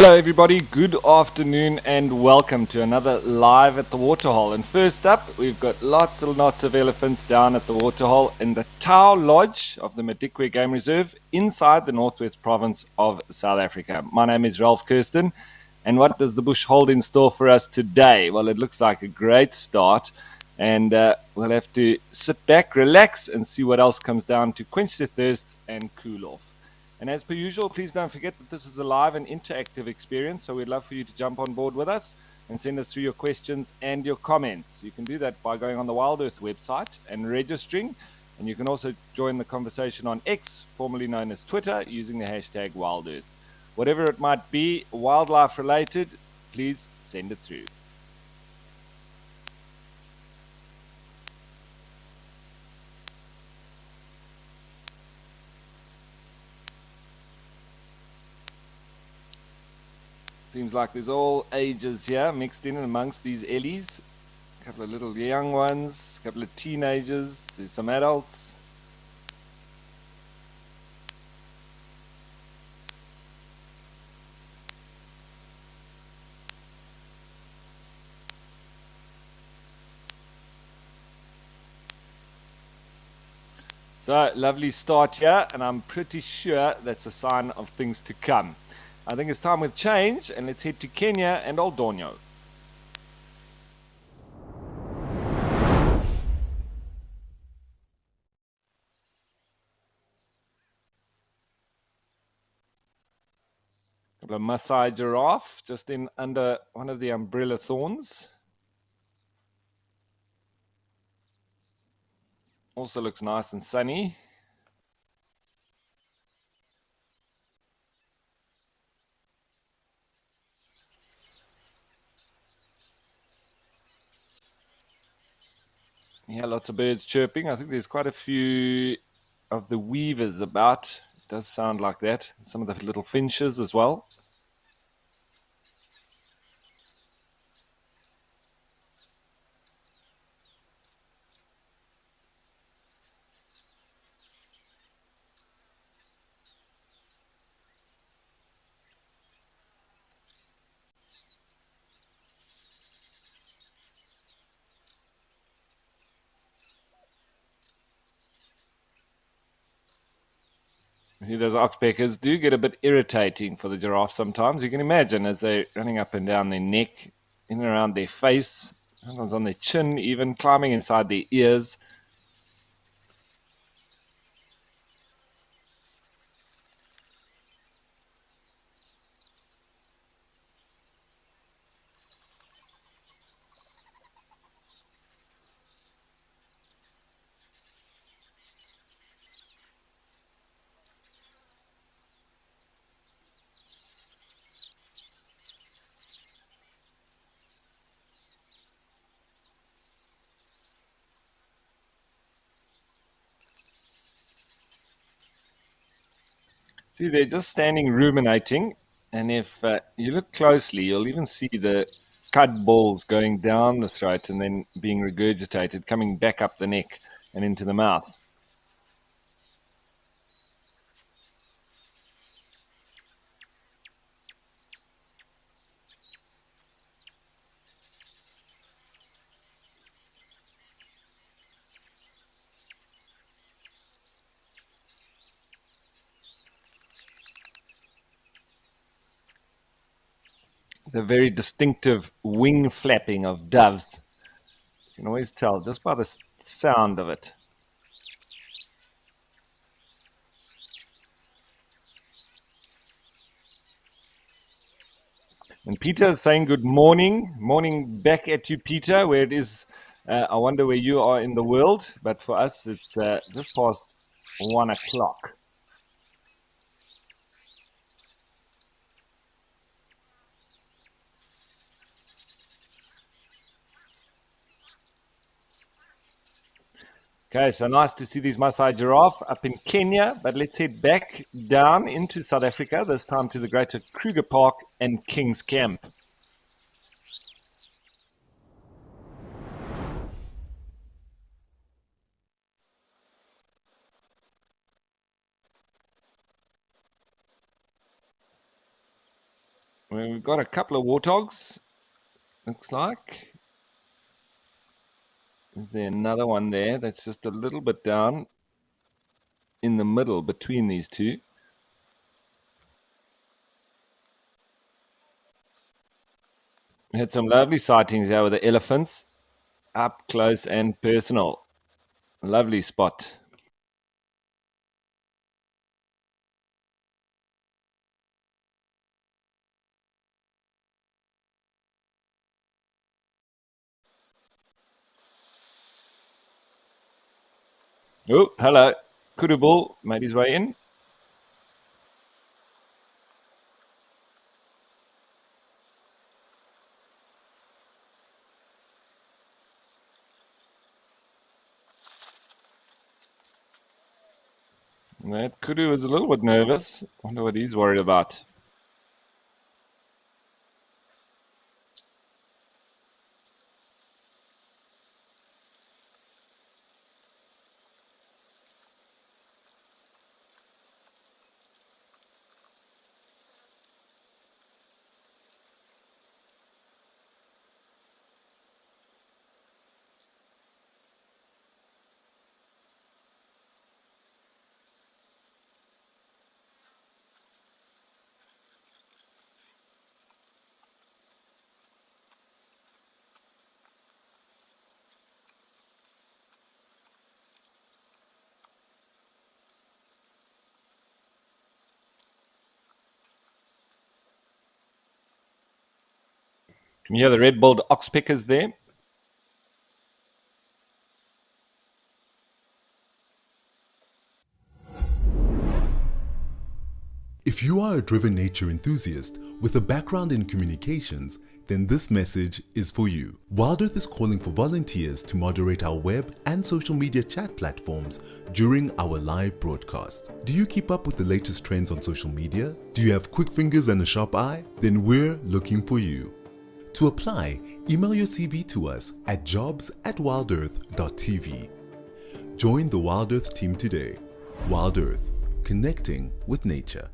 Hello everybody, good afternoon and welcome to another Live at the Waterhole. And first up, we've got lots and lots of elephants down at the Waterhole in the Tau Lodge of the Madikwe Game Reserve inside the Northwest Province of South Africa. My name is Ralph Kirsten, and what does the bush hold in store for us today? Well, it looks like a great start, and we'll have to sit back, relax, and see what else comes down to quench the thirst and cool off. And as per usual, please don't forget that this is a live and interactive experience, so we'd love for you to jump on board with us and send us through your questions and your comments. You can do that by going on the WildEarth website and registering, and you can also join the conversation on X, formerly known as Twitter, using the hashtag WildEarth. Whatever it might be, wildlife related, please send it through. Seems like there's all ages here mixed in amongst these ellies. A couple of little young ones, a couple of teenagers, there's some adults. So, lovely start here, and I'm pretty sure that's a sign of things to come. I think it's time with change, and let's head to Kenya and Old Donyo. A Maasai giraffe just in under one of the umbrella thorns. Also looks nice and sunny. Yeah, lots of birds chirping. I think there's quite a few of the weavers about. It does sound like that. Some of the little finches as well. See, those oxpeckers do get a bit irritating for the giraffe sometimes. You can imagine as they're running up and down their neck, in and around their face, sometimes on their chin, even climbing inside their ears. See, they're just standing ruminating, and if you look closely, you'll even see the cud balls going down the throat and then being regurgitated, coming back up the neck and into the mouth. The very distinctive wing flapping of doves. You can always tell just by the sound of it. And Peter is saying good morning. Morning back at you, Peter, where it is. I wonder where you are in the world, but for us, it's just past 1 o'clock. Okay, so nice to see these Maasai giraffe up in Kenya, but let's head back down into South Africa, this time to the Greater Kruger Park and King's Camp. We've got a couple of warthogs, looks like. Is there another one there that's just a little bit down in the middle between these two? We had some lovely sightings here with the elephants, up close and personal. Lovely spot. Oh, hello. Kudu Bull made his way in. That Kudu was a little bit nervous. Wonder what he's worried about. Can you hear the red-billed oxpeckers there? If you are a driven nature enthusiast with a background in communications, then this message is for you. WildEarth is calling for volunteers to moderate our web and social media chat platforms during our live broadcast. Do you keep up with the latest trends on social media? Do you have quick fingers and a sharp eye? Then we're looking for you. To apply, email your CV to us at jobs@wildearth.tv. Join the WildEarth team today. WildEarth, connecting with nature.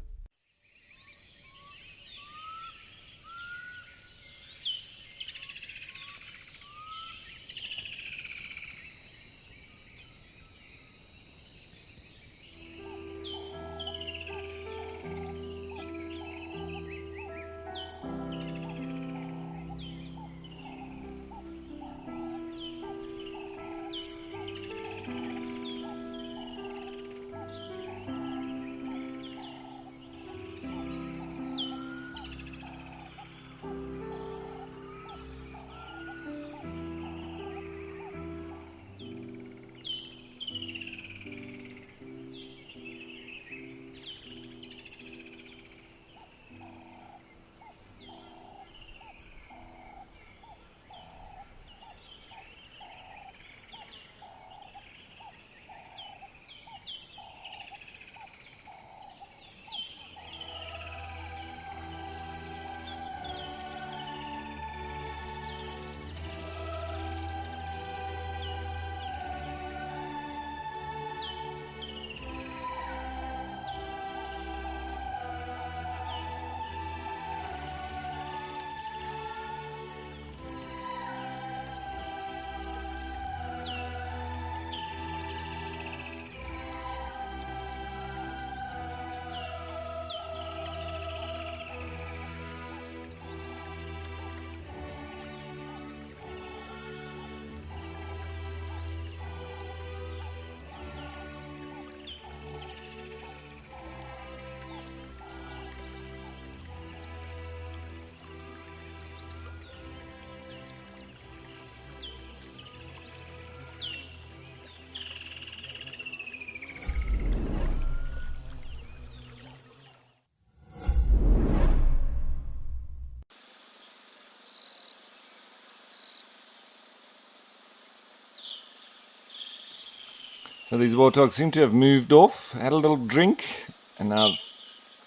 So these warthogs seem to have moved off, had a little drink, and now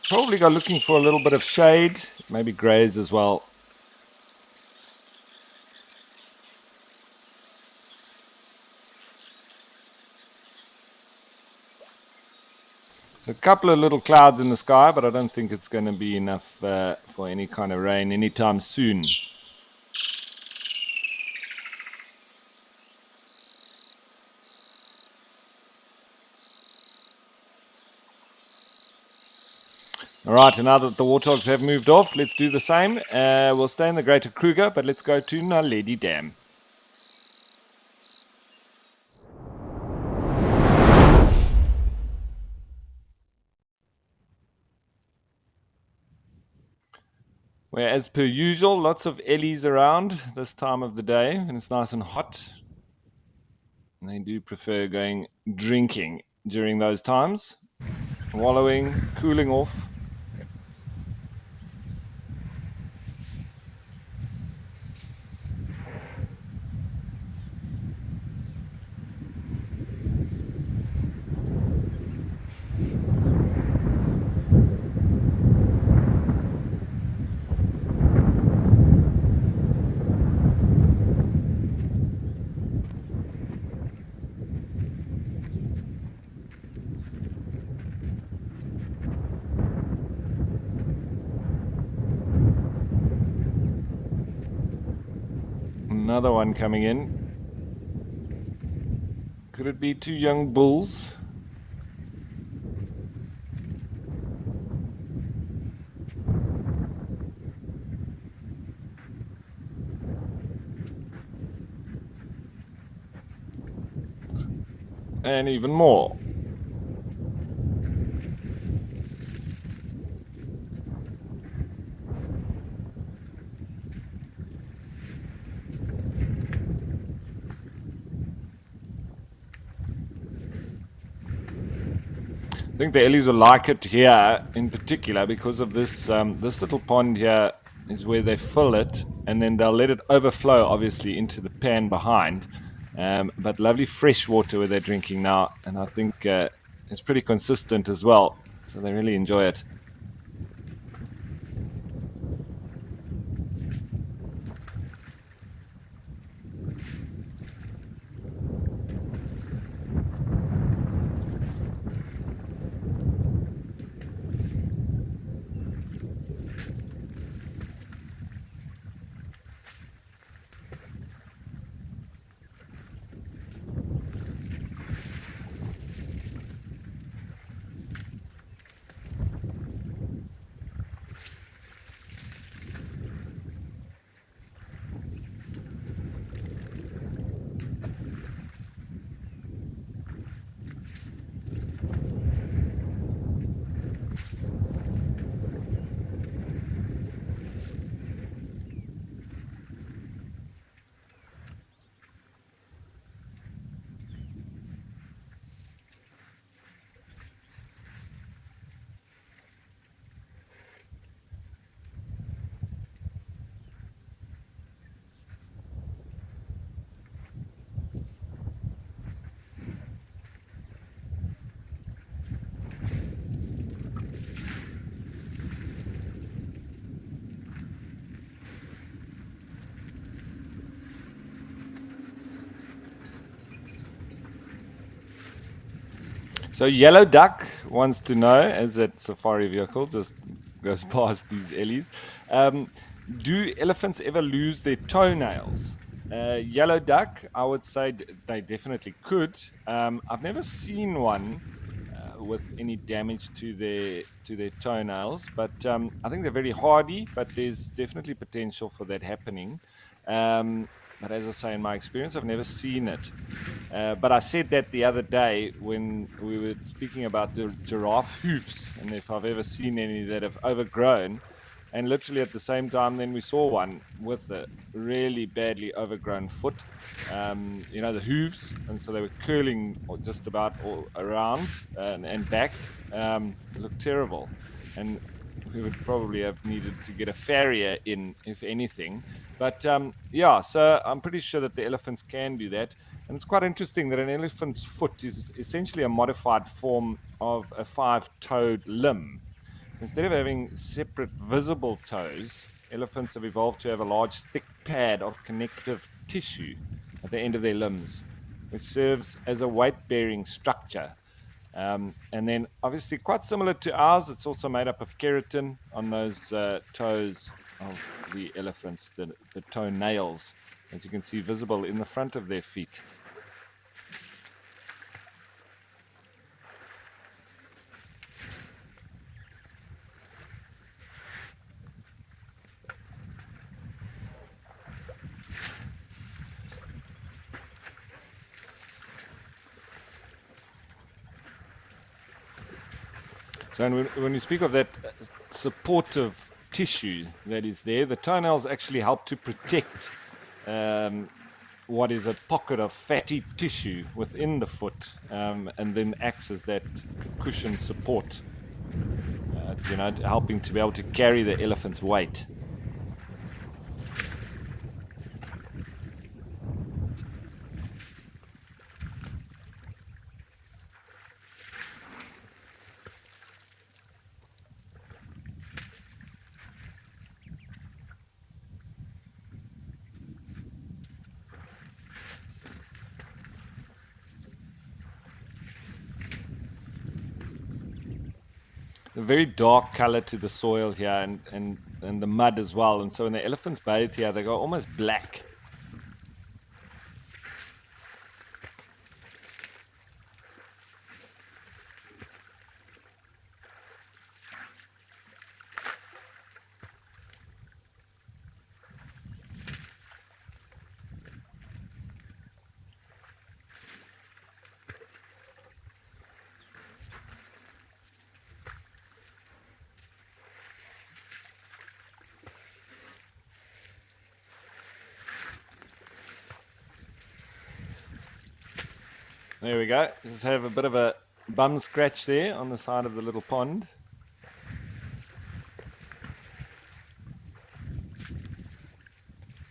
probably go looking for a little bit of shade, maybe graze as well. So a couple of little clouds in the sky, but I don't think it's going to be enough for any kind of rain anytime soon. All right, and now that the warthogs have moved off, let's do the same. We'll stay in the Greater Kruger, but let's go to Naledi Dam. Where, as per usual, lots of ellies around this time of the day, and it's nice and hot. And they do prefer going drinking during those times, wallowing, cooling off. Another one coming in. Could it be two young bulls? And even more. I think the ellies will like it here in particular because of this this little pond here is where they fill it, and then they'll let it overflow obviously into the pan behind, but lovely fresh water where they're drinking now, and I think it's pretty consistent as well, so they really enjoy it. So Yellow Duck wants to know, as that safari vehicle just goes past these ellies, do elephants ever lose their toenails? Yellow Duck, I would say they definitely could. I've never seen one with any damage to their toenails, but I think they're very hardy, but there's definitely potential for that happening. But as I say, in my experience, I've never seen it. But I said that the other day when we were speaking about the giraffe hoofs, and if I've ever seen any that have overgrown. And literally at the same time, then we saw one with a really badly overgrown foot, the hooves, and so they were curling just about all around and back. It looked terrible, and we would probably have needed to get a farrier in, if anything. But yeah, so I'm pretty sure that the elephants can do that. And it's quite interesting that an elephant's foot is essentially a modified form of a five-toed limb. So instead of having separate visible toes, elephants have evolved to have a large, thick pad of connective tissue at the end of their limbs, which serves as a weight-bearing structure. And then obviously quite similar to ours, it's also made up of keratin on those toes of the elephants, the toenails, as you can see visible in the front of their feet. So when we speak of that supportive tissue that is there, the toenails actually help to protect what is a pocket of fatty tissue within the foot, and then acts as that cushion support, helping to be able to carry the elephant's weight. A very dark color to the soil here, and the mud as well. And so when the elephants bathe here, they go almost black. There we go. Just have a bit of a bum scratch there on the side of the little pond.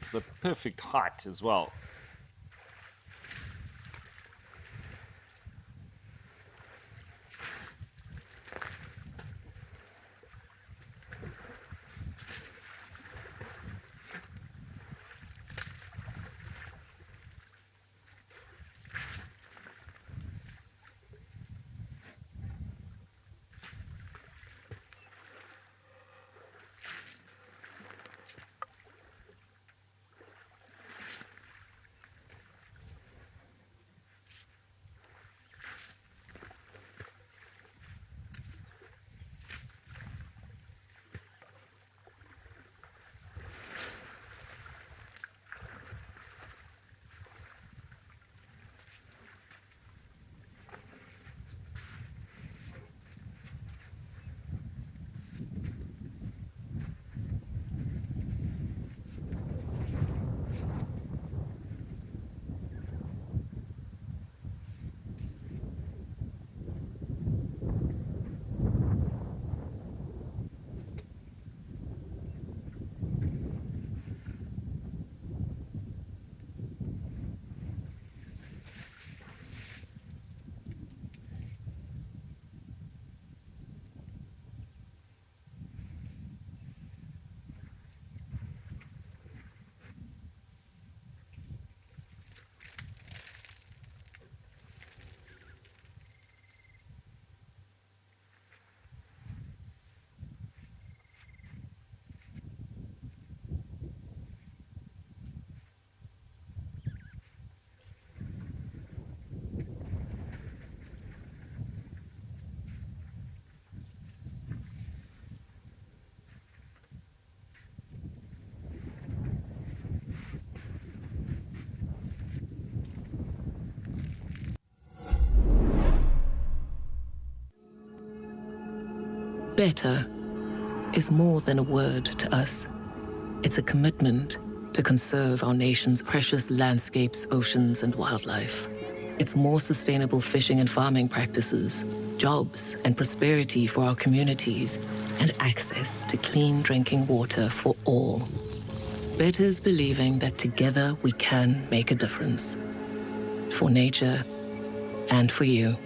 It's the perfect height as well. Better is more than a word to us. It's a commitment to conserve our nation's precious landscapes, oceans, and wildlife. It's more sustainable fishing and farming practices, jobs and prosperity for our communities, and access to clean drinking water for all. Better is believing that together we can make a difference. For nature and for you.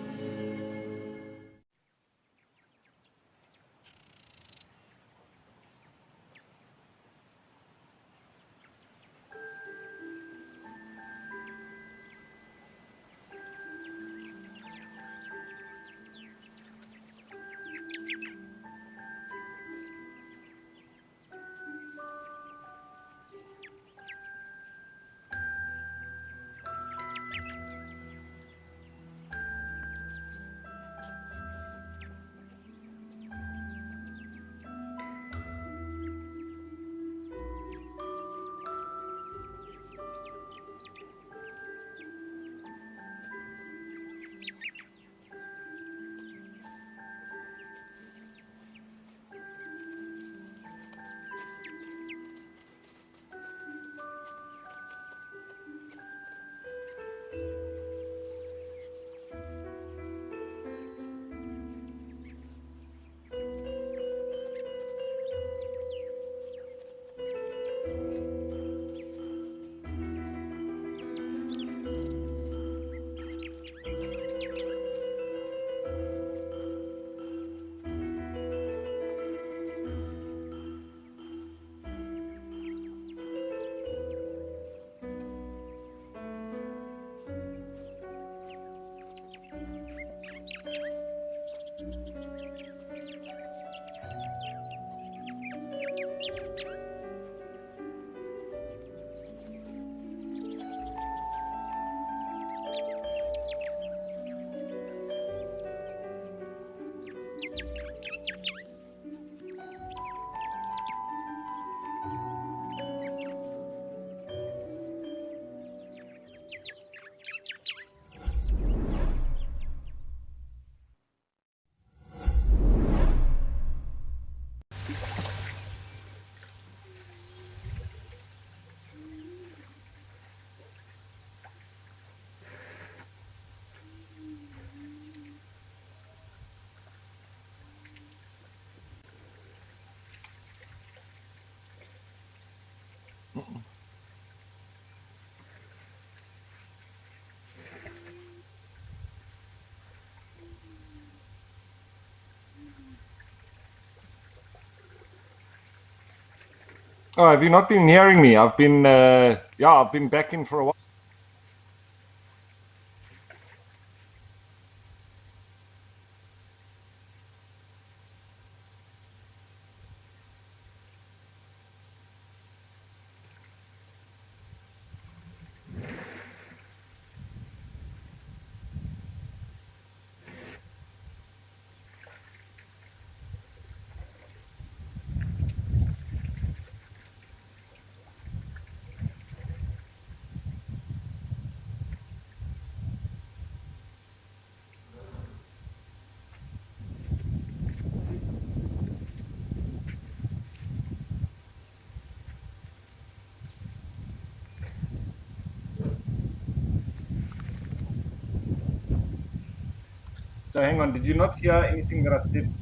Oh, have you not been hearing me? I've been, I've been back in for a while. So hang on, did you not hear anything that I said?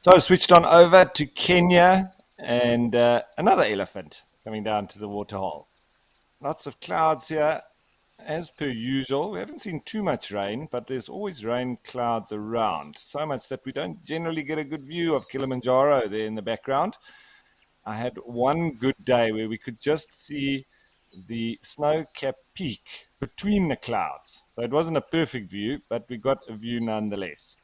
So I switched on over to Kenya and another elephant coming down to the waterhole. Lots of clouds here, as per usual. We haven't seen too much rain, but there's always rain clouds around. So much that we don't generally get a good view of Kilimanjaro there in the background. I had one good day where we could just see the snow-capped peak between the clouds. So it wasn't a perfect view, but we got a view nonetheless.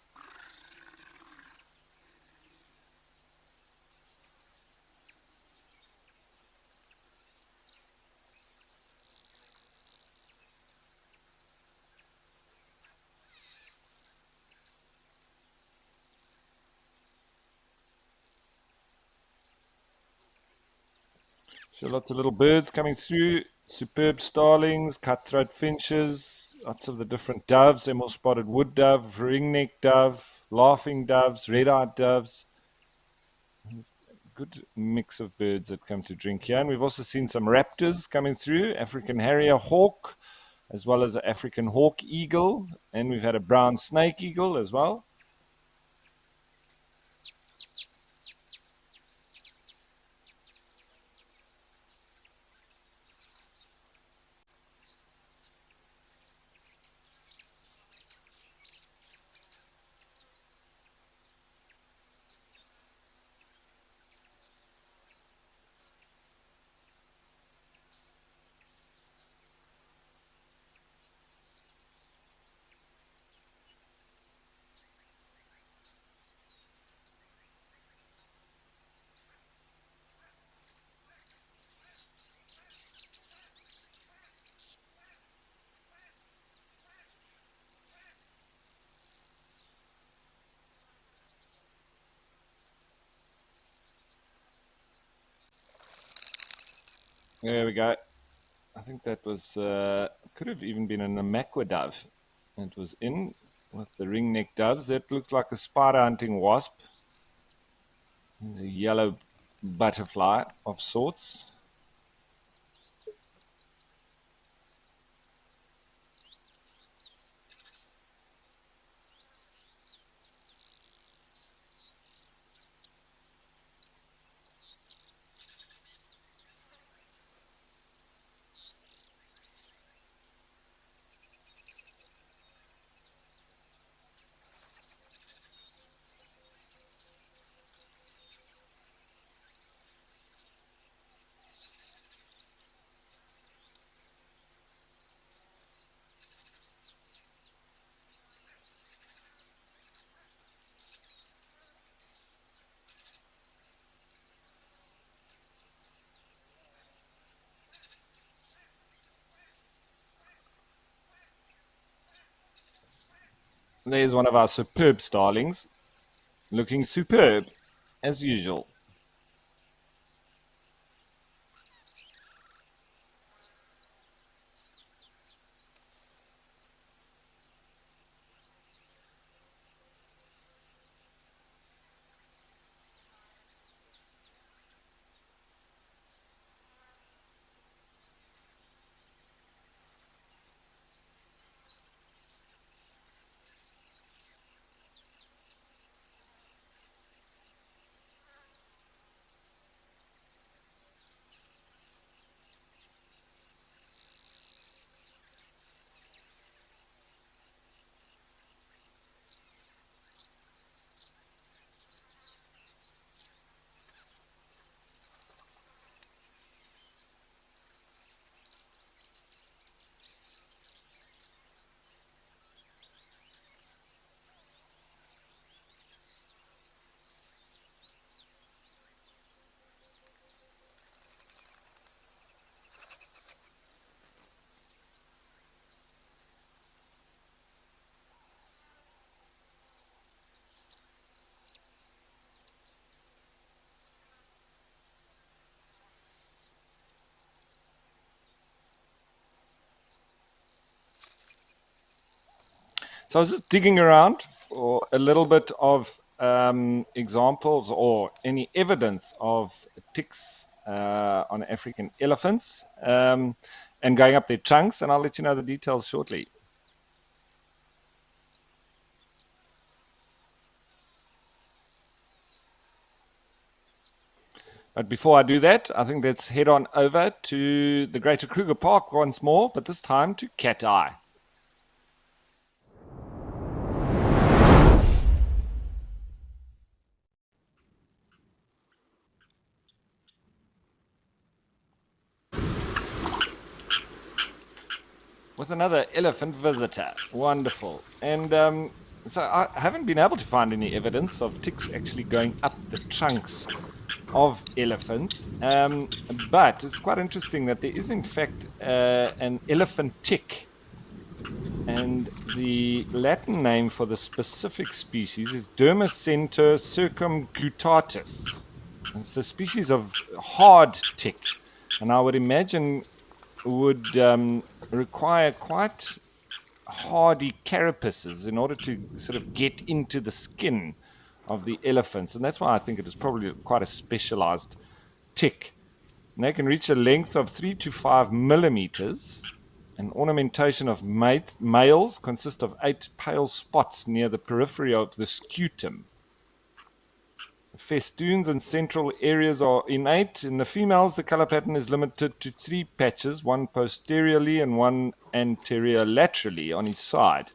So lots of little birds coming through, superb starlings, cutthroat finches, lots of the different doves, emerald spotted wood dove, ringneck dove, laughing doves, red-eyed doves. There's a good mix of birds that come to drink here. And we've also seen some raptors coming through, African harrier hawk, as well as an African hawk eagle. And we've had a brown snake eagle as well. There we go. I think that was, could have even been an Namakwa dove. It was in with the ring-necked doves. That looks like a spider-hunting wasp. There's a yellow butterfly of sorts. There's one of our superb starlings, looking superb, as usual. So I was just digging around for a little bit of examples or any evidence of ticks on African elephants and going up their trunks, and I'll let you know the details shortly. But before I do that, I think let's head on over to the Greater Kruger Park once more, but this time to Cat Eye. With another elephant visitor. Wonderful. And so I haven't been able to find any evidence of ticks actually going up the trunks of elephants. But it's quite interesting that there is, in fact, an elephant tick. And the Latin name for the specific species is Dermacenter circumgutatus. It's a species of hard tick. And I would imagine would require quite hardy carapaces in order to sort of get into the skin of the elephants. And that's why I think it is probably quite a specialized tick. And they can reach a length of 3 to 5 millimeters. And ornamentation of males consists of 8 pale spots near the periphery of the scutum. Festoons and central areas are innate. In the females, the color pattern is limited to 3 patches, one posteriorly and one anterior laterally on each side.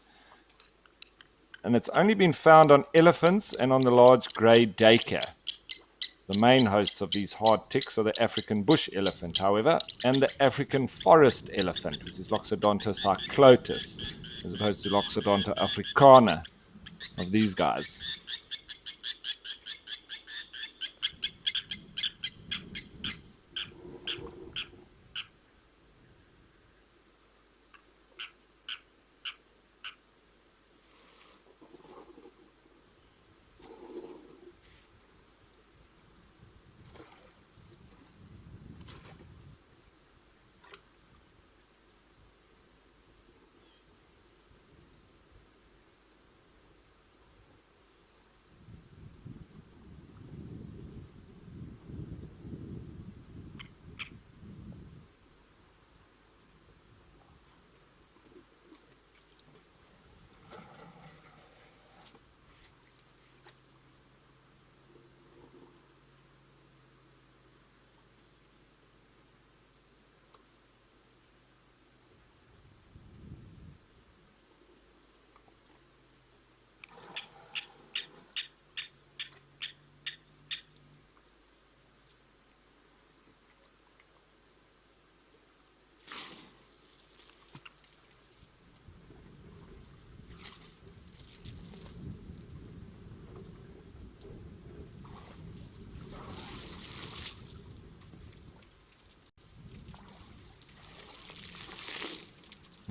And it's only been found on elephants and on the large grey duiker. The main hosts of these hard ticks are the African bush elephant, however, and the African forest elephant, which is Loxodonta cyclotis, as opposed to Loxodonta africana of these guys.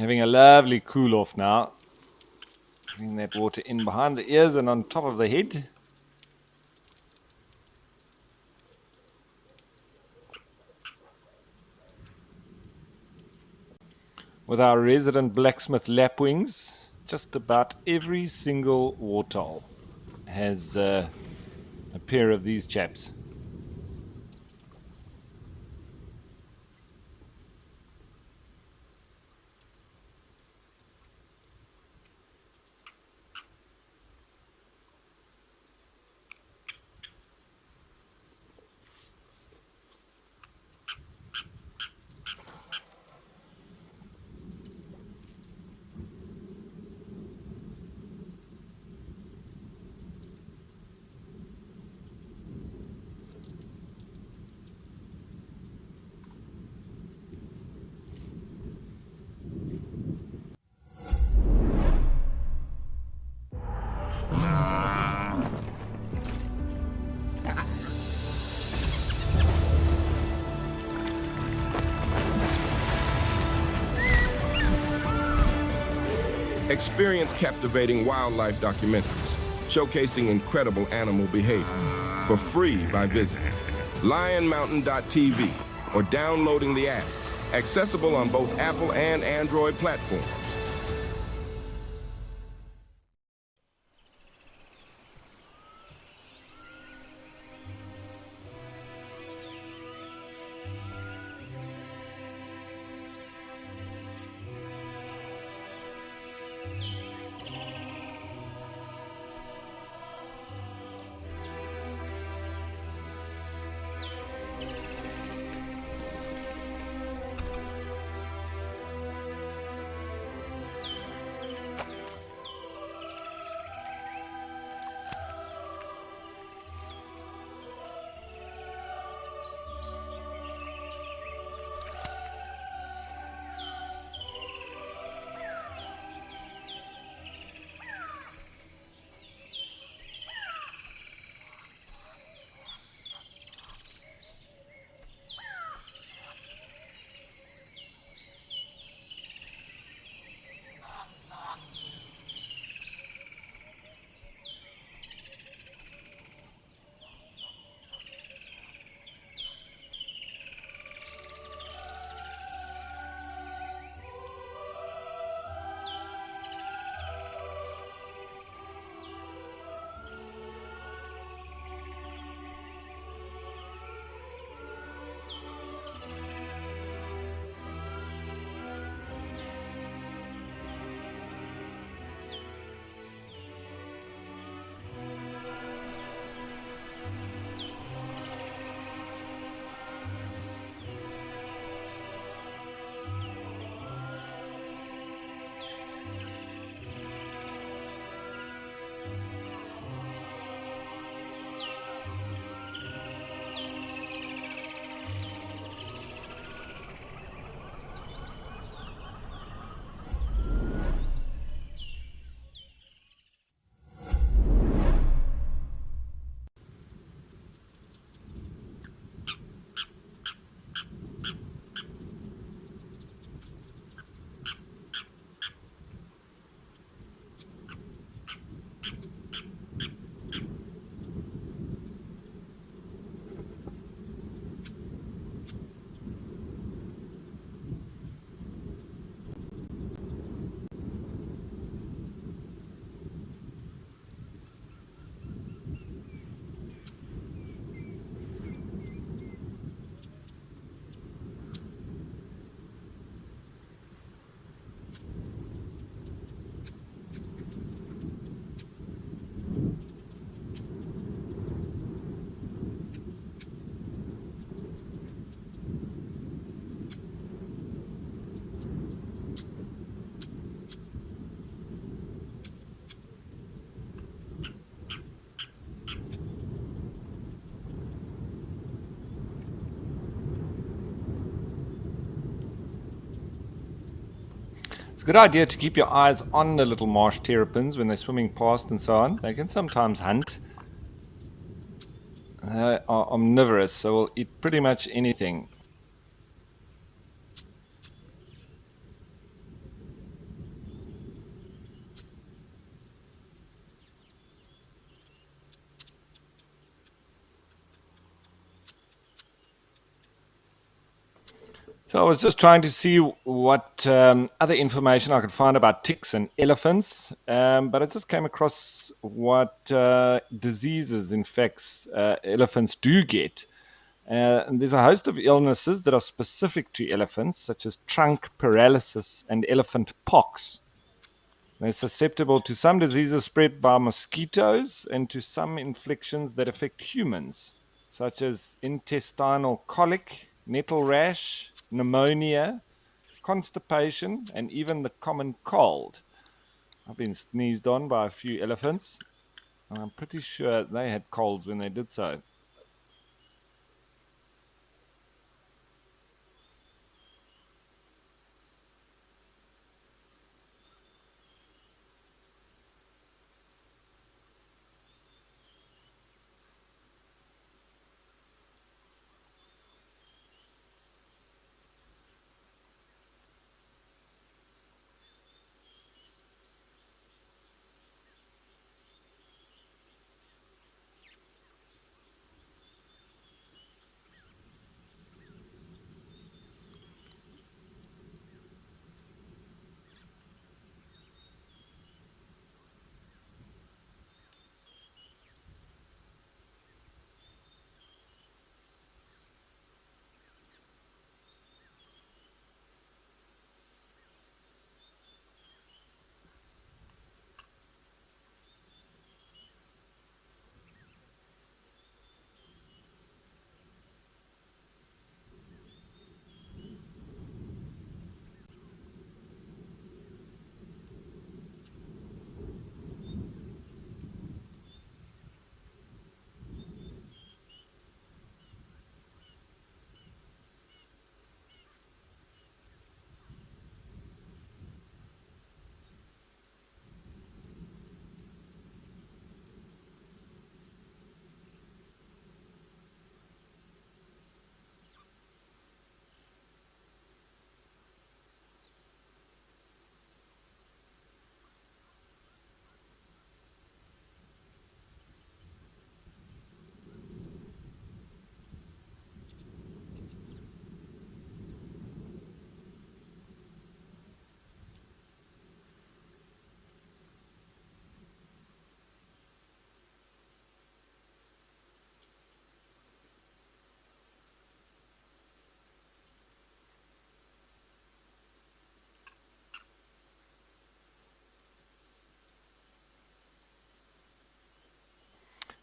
Having a lovely cool off now. Bring that water in behind the ears and on top of the head. With our resident blacksmith lapwings, just about every single waterhole has a pair of these chaps. Experience captivating wildlife documentaries showcasing incredible animal behavior for free by visiting lionmountain.tv or downloading the app, accessible on both Apple and Android platforms. It's a good idea to keep your eyes on the little marsh terrapins when they're swimming past and so on. They can sometimes hunt. They are omnivorous, so will eat pretty much anything. So I was just trying to see what other information I could find about ticks and elephants, but I just came across what diseases infects elephants do get. And there's a host of illnesses that are specific to elephants, such as trunk paralysis and elephant pox. They're susceptible to some diseases spread by mosquitoes and to some infections that affect humans, such as intestinal colic, nettle rash, pneumonia, constipation, and even the common cold. I've been sneezed on by a few elephants, and I'm pretty sure they had colds when they did so.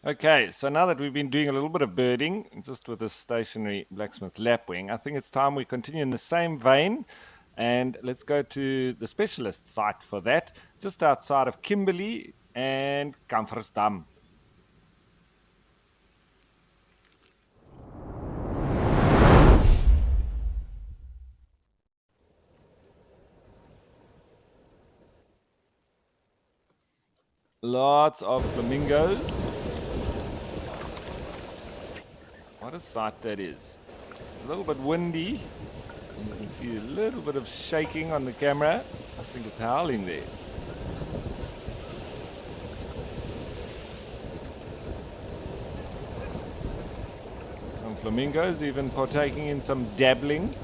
Okay, so now that we've been doing a little bit of birding, just with a stationary blacksmith lapwing, I think it's time we continue in the same vein. And let's go to the specialist site for that, just outside of Kimberley and Kamfersdam. Lots of flamingos. What a sight that is. It's a little bit windy. You can see a little bit of shaking on the camera. I think it's howling there. Some flamingos even partaking in some dabbling.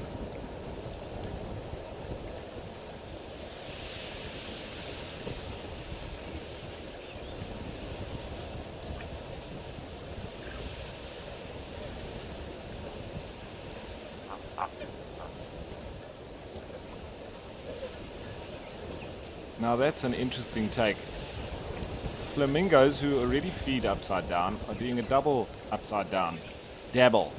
Now that's an interesting take. Flamingos who already feed upside down are doing a double upside down. Dabble.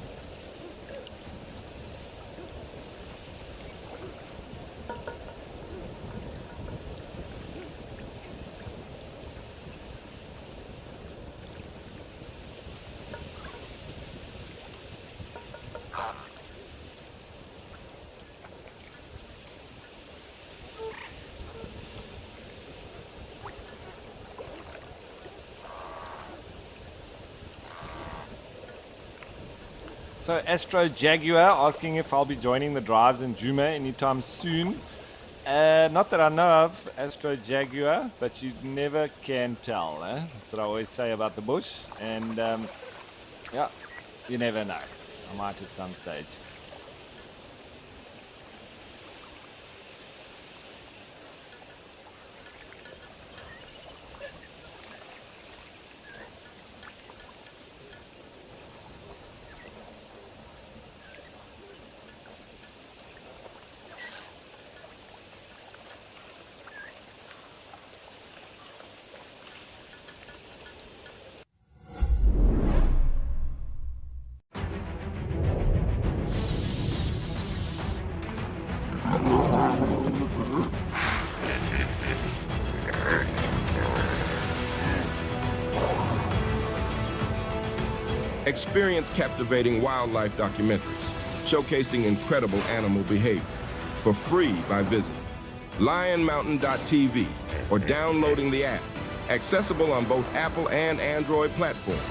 So Astro Jaguar asking if I'll be joining the drives in Juma anytime soon. Not that I know of, Astro Jaguar, but you never can tell. That's what I always say about the bush. And yeah, you never know. I might at some stage. Experience captivating wildlife documentaries showcasing incredible animal behavior for free by visiting lionmountain.tv or downloading the app, accessible on both Apple and Android platforms.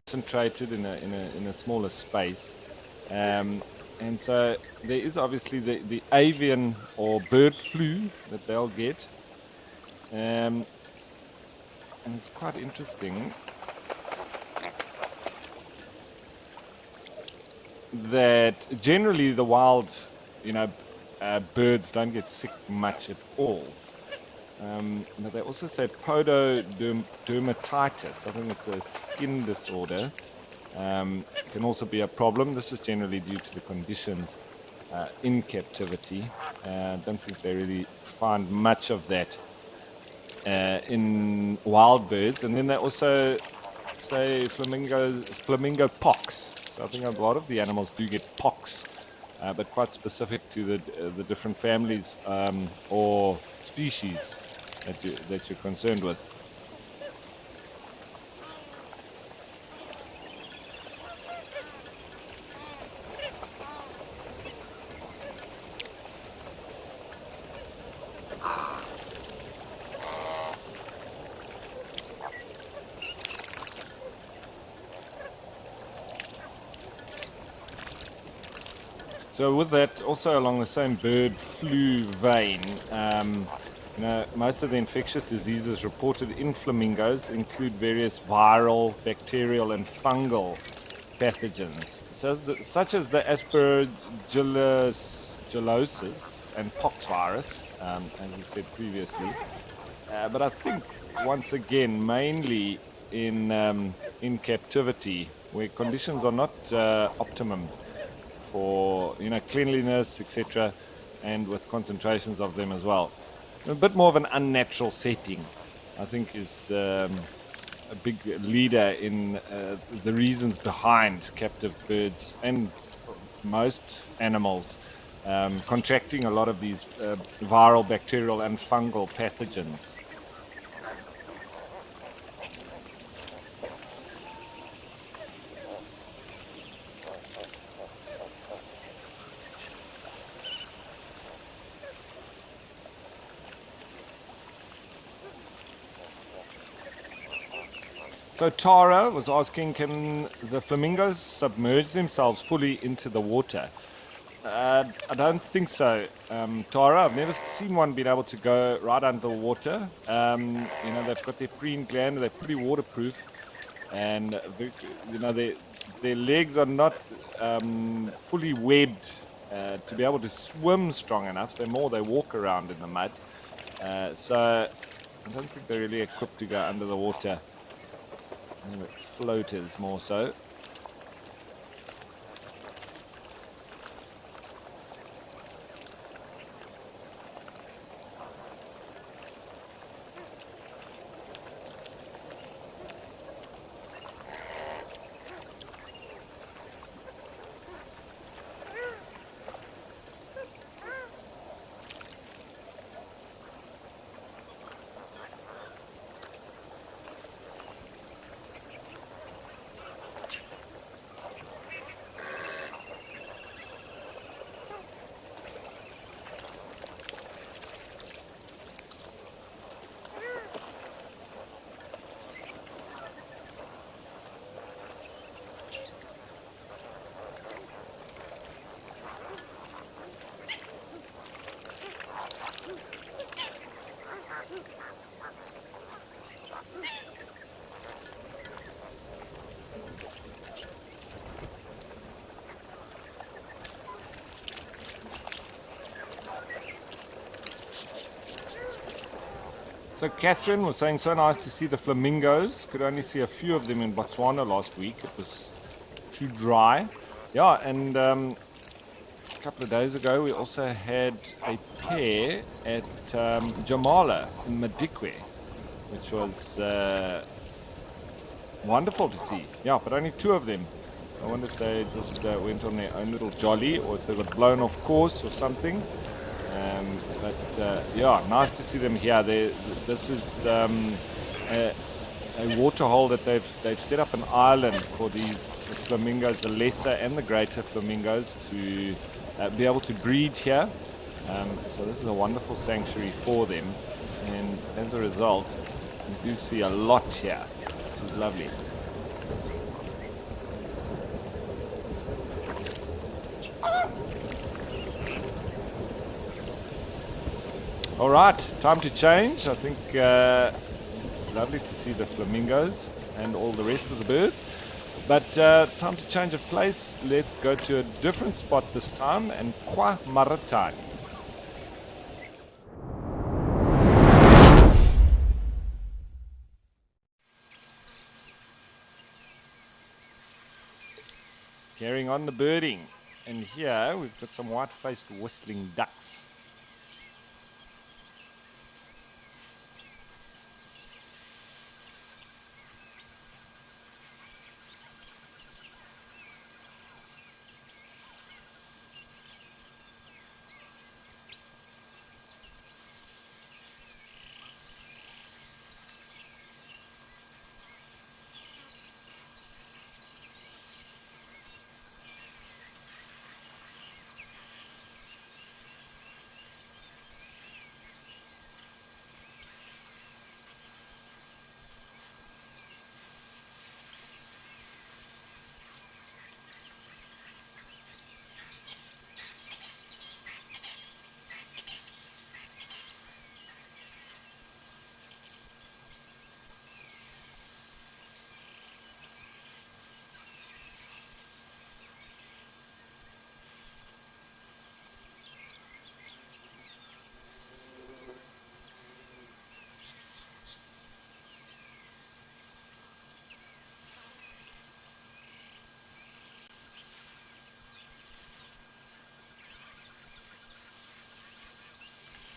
Concentrated in a smaller space, and so there is obviously the avian or bird flu that they'll get, and it's quite interesting that generally the wild, birds don't get sick much at all. But they also say pododermatitis. I think it's a skin disorder. Can also be a problem. This is generally due to the conditions in captivity. I don't think they really find much of that in wild birds. And then they also say flamingo pox. So I think a lot of the animals do get pox, but quite specific to the different families or species that you're concerned with. So with that, also along the same bird flu vein, most of the infectious diseases reported in flamingos include various viral, bacterial, and fungal pathogens, such as the aspergillosis and pox virus, as we said previously. But I think, once again, mainly in captivity, where conditions are not optimum for cleanliness, etc., and with concentrations of them as well. A bit more of an unnatural setting, I think, is a big leader in the reasons behind captive birds and most animals contracting a lot of these viral, bacterial, and fungal pathogens. So Tara was asking, can the flamingos submerge themselves fully into the water? I don't think so, Tara. I've never seen one being able to go right under the water. You know, they've got their preen gland, they're pretty waterproof, and you know, their legs are not fully webbed to be able to swim strong enough. They're more, they walk around in the mud. So I don't think they're really equipped to go under the water. They're floaters more so. So Catherine was saying, so nice to see the flamingos. Could only see a few of them in Botswana last week. It was too dry. Yeah, and a couple of days ago we also had a pair at Jamala in Madikwe, which was wonderful to see. Yeah, but only two of them. I wonder if they just went on their own little jolly, or if they got blown off course or something. But yeah, nice to see them here. This is a waterhole that they've set up an island for these flamingos, the lesser and the greater flamingos, to be able to breed here. So this is a wonderful sanctuary for them, and as a result, you do see a lot here, which is lovely. All right, time to change. I think it's lovely to see the flamingos and all the rest of the birds. But time to change of place. Let's go to a different spot this time, and Kwa Maratani. Carrying on the birding. And here we've got some white-faced whistling ducks.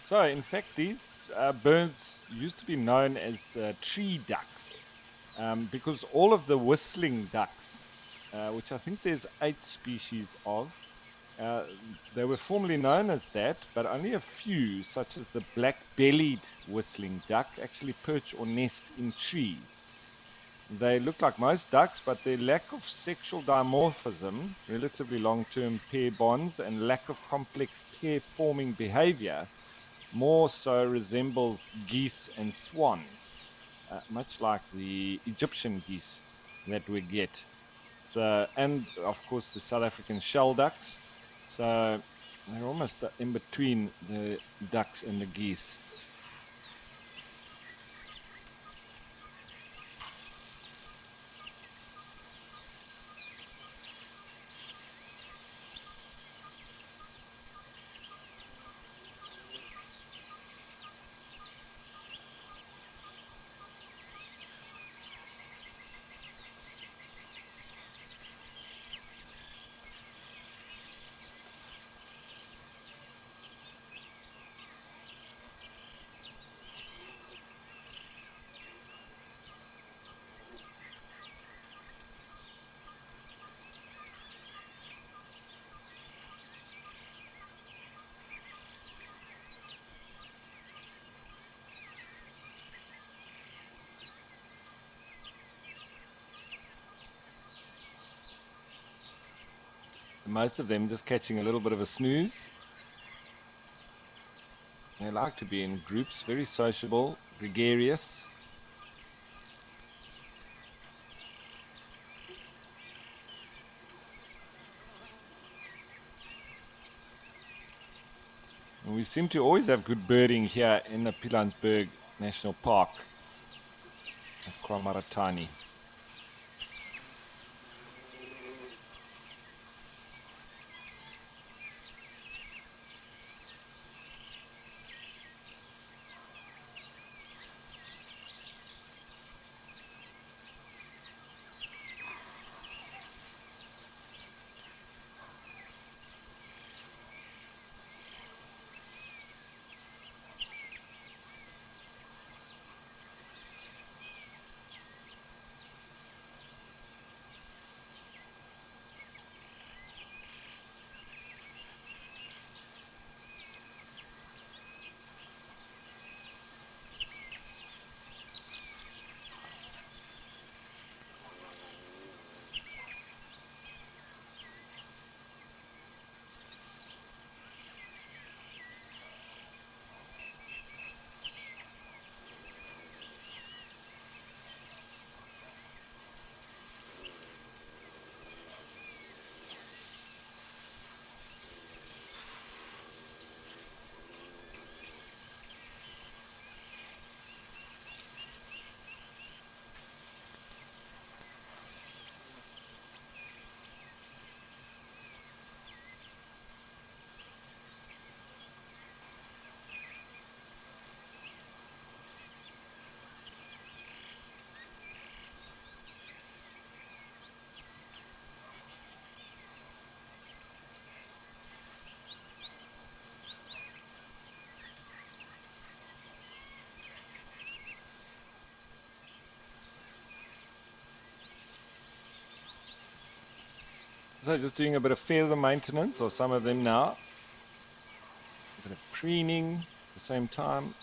So, in fact, these birds used to be known as tree ducks because all of the whistling ducks, which I think there's 8 species of, they were formerly known as that, but only a few, such as the black-bellied whistling duck, actually perch or nest in trees. They look like most ducks, but their lack of sexual dimorphism, relatively long-term pair bonds, and lack of complex pair-forming behavior more so resembles geese and swans, much like the Egyptian geese that we get. So, and of course the South African shell ducks. So they're almost in between the ducks and the geese. Most of them just catching a little bit of a snooze. They like to be in groups, very sociable, gregarious. And we seem to always have good birding here in the Pilanesberg National Park at Kwamaratani. So just doing a bit of feather maintenance, or some of them now. A bit of preening at the same time.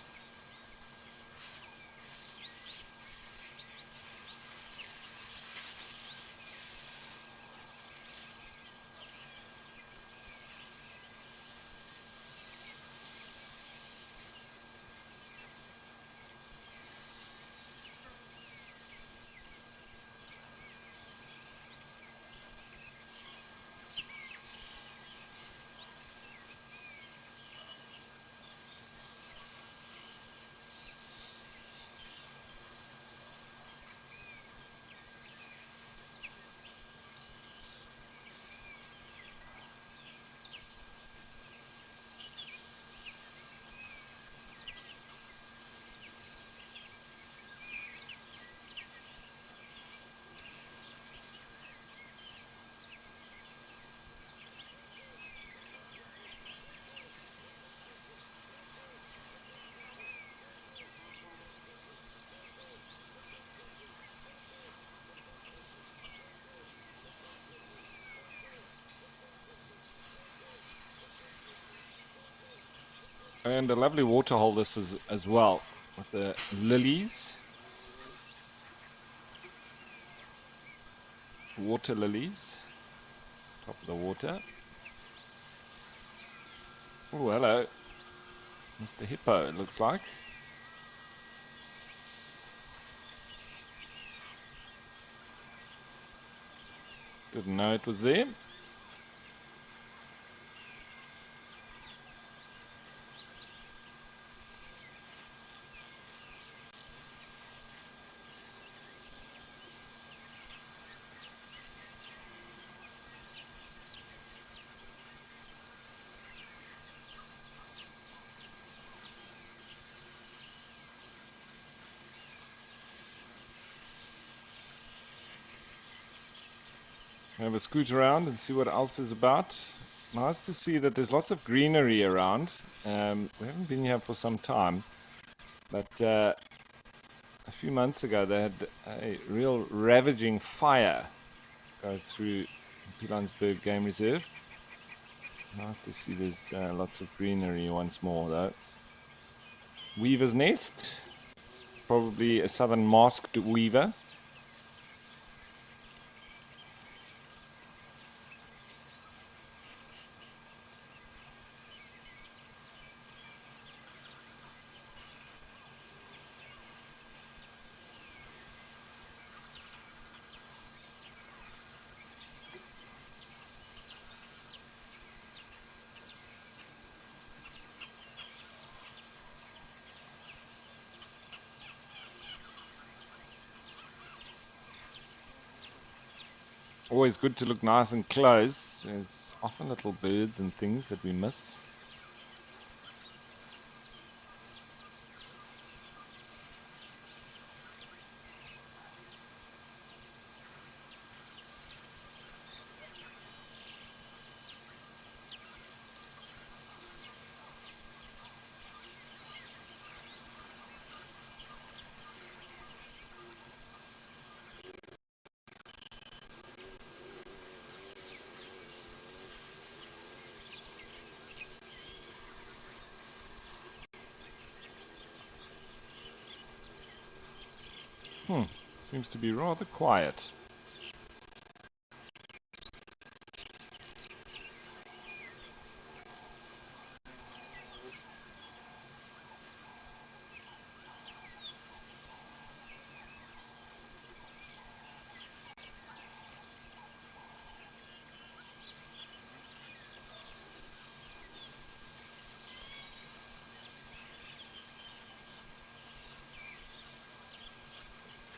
And a lovely waterhole this is as well, with the lilies, water lilies, top of the water. Oh, hello, Mr. Hippo, it looks like. Didn't know it was there. Have a scoot around and see what else is about. Nice to see that there's lots of greenery around. We haven't been here for some time, but a few months ago they had a real ravaging fire go through Pilanesberg Game Reserve. Nice to see there's lots of greenery once more though. Weaver's nest, probably a southern masked weaver. Always good to look nice and close. There's often little birds and things that we miss. Seems to be rather quiet.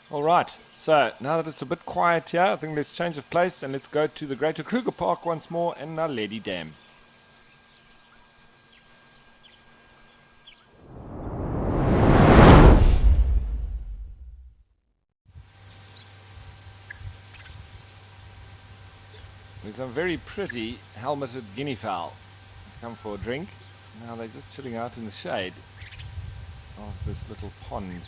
Alright, so now that it's a bit quiet here, I think let's change of place and let's go to the Greater Kruger Park once more and Naledi Dam. There's some very pretty helmeted guinea fowl. Come for a drink. Now they're just chilling out in the shade of this little pond.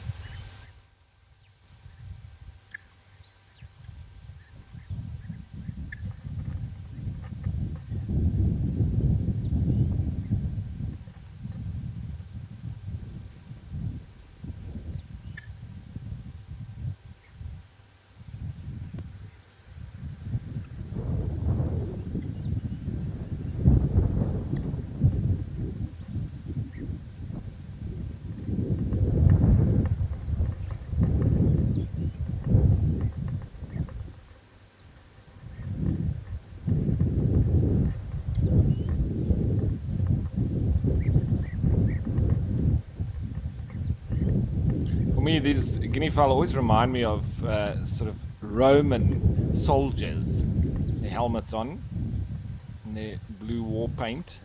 These guinea fowl always remind me of sort of Roman soldiers. Their helmets on, and their blue war paint.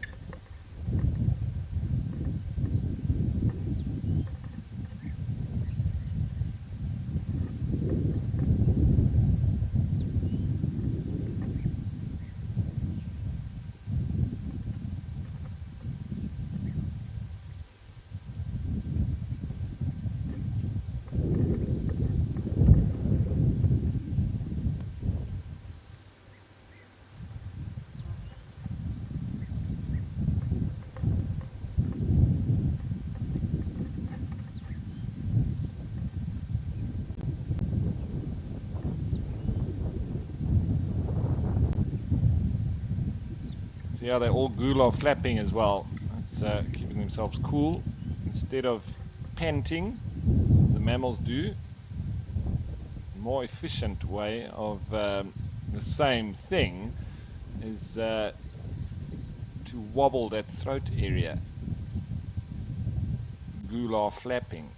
Yeah, they're all gular flapping as well. It's keeping themselves cool instead of panting, as the mammals do. A more efficient way of the same thing is to wobble that throat area. Gular flapping.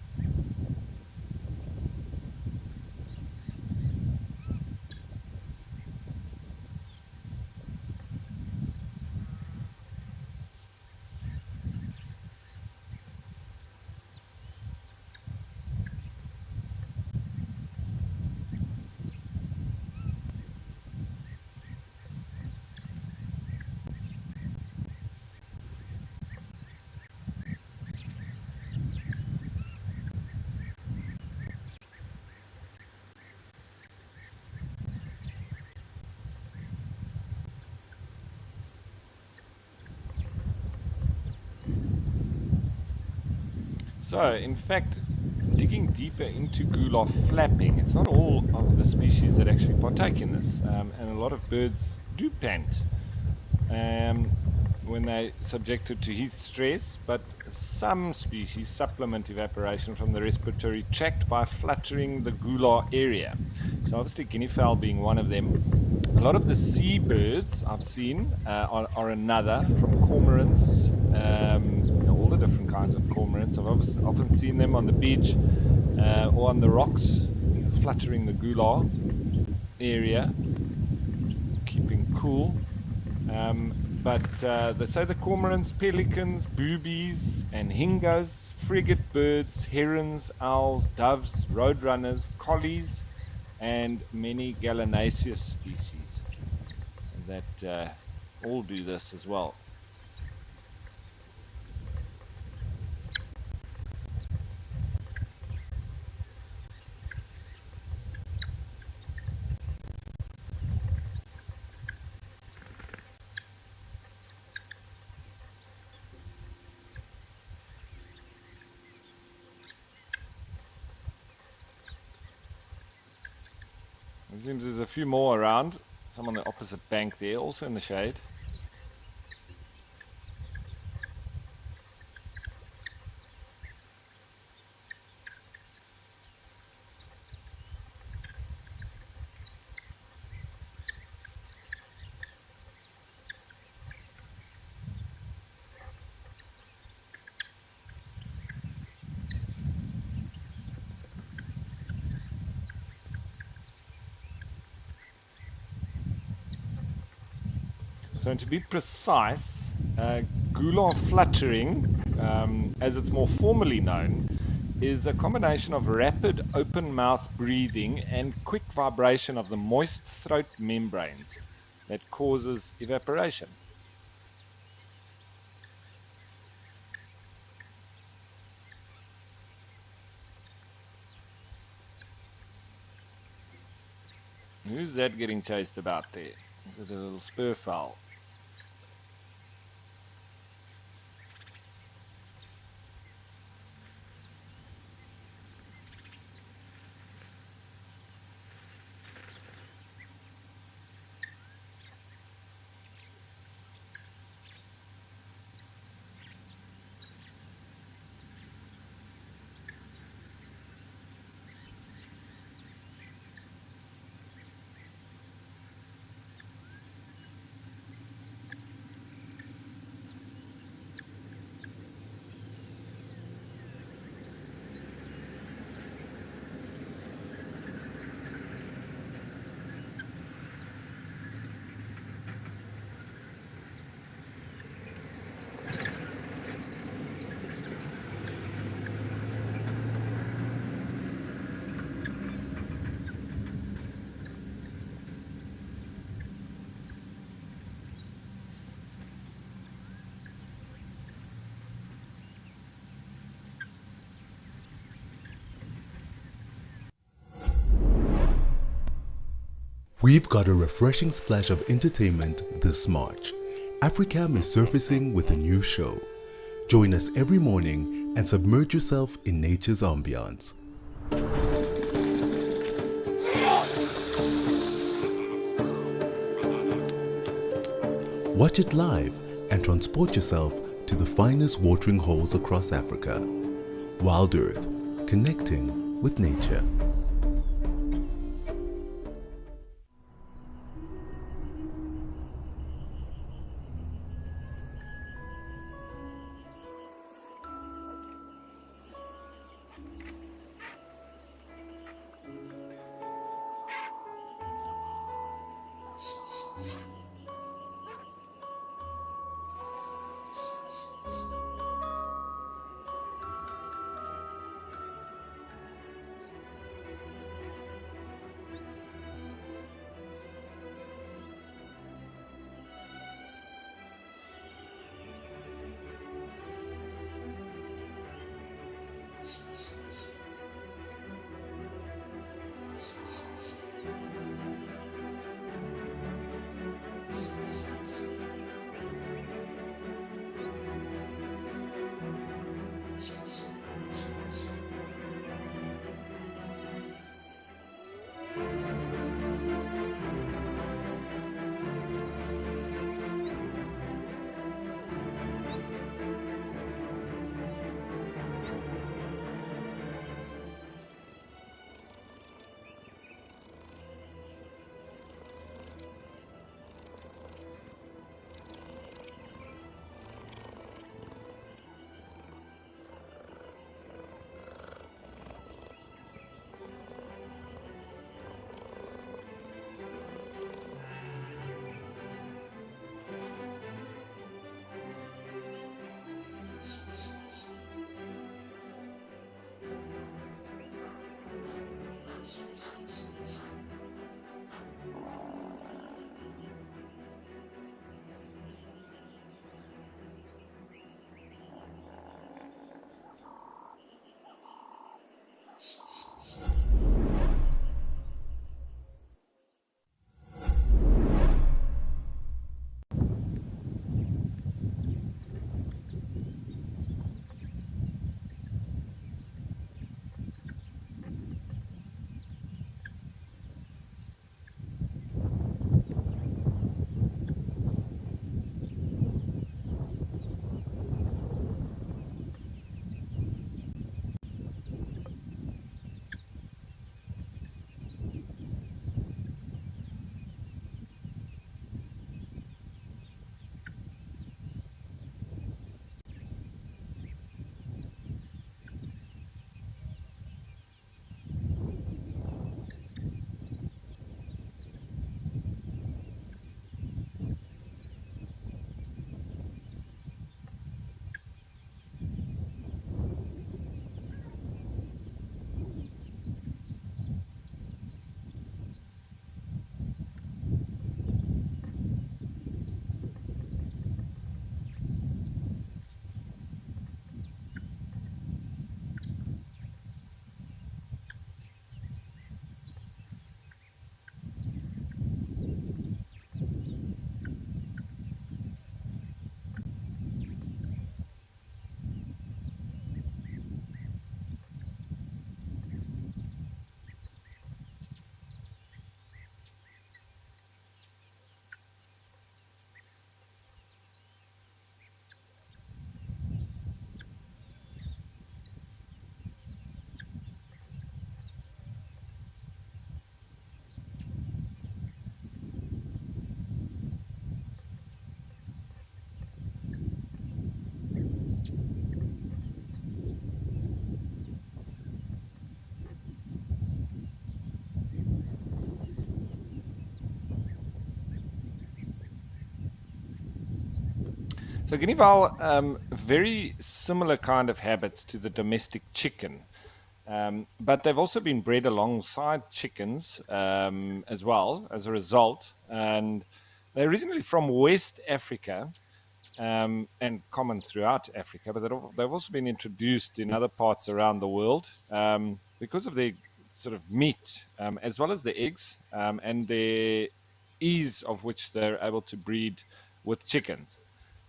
So, in fact, digging deeper into gular flapping, it's not all of the species that actually partake in this, and a lot of birds do pant when they're subjected to heat stress, but some species supplement evaporation from the respiratory tract by fluttering the gular area. So obviously guinea fowl being one of them. A lot of the seabirds I've seen are another, from cormorants, all the different kinds of cormorants. I've often seen them on the beach or on the rocks, fluttering the gular area, keeping cool. But they say the cormorants, pelicans, boobies, and hingas, frigate birds, herons, owls, doves, roadrunners, collies, and many gallinaceous species that all do this as well. It seems there's a few more around, some on the opposite bank there, also in the shade. So to be precise, gular fluttering, as it's more formally known, is a combination of rapid open mouth breathing and quick vibration of the moist throat membranes that causes evaporation. Who's that getting chased about there? Is it a little spur fowl? We've got a refreshing splash of entertainment this March. Africam is surfacing with a new show. Join us every morning and submerge yourself in nature's ambience. Watch it live and transport yourself to the finest watering holes across Africa. WildEarth, connecting with nature. So guinea fowl, very similar kind of habits to the domestic chicken, but they've also been bred alongside chickens as well as a result. And they're originally from West Africa and common throughout Africa, but they've also been introduced in other parts around the world because of their sort of meat, as well as the eggs and their ease of which they're able to breed with chickens.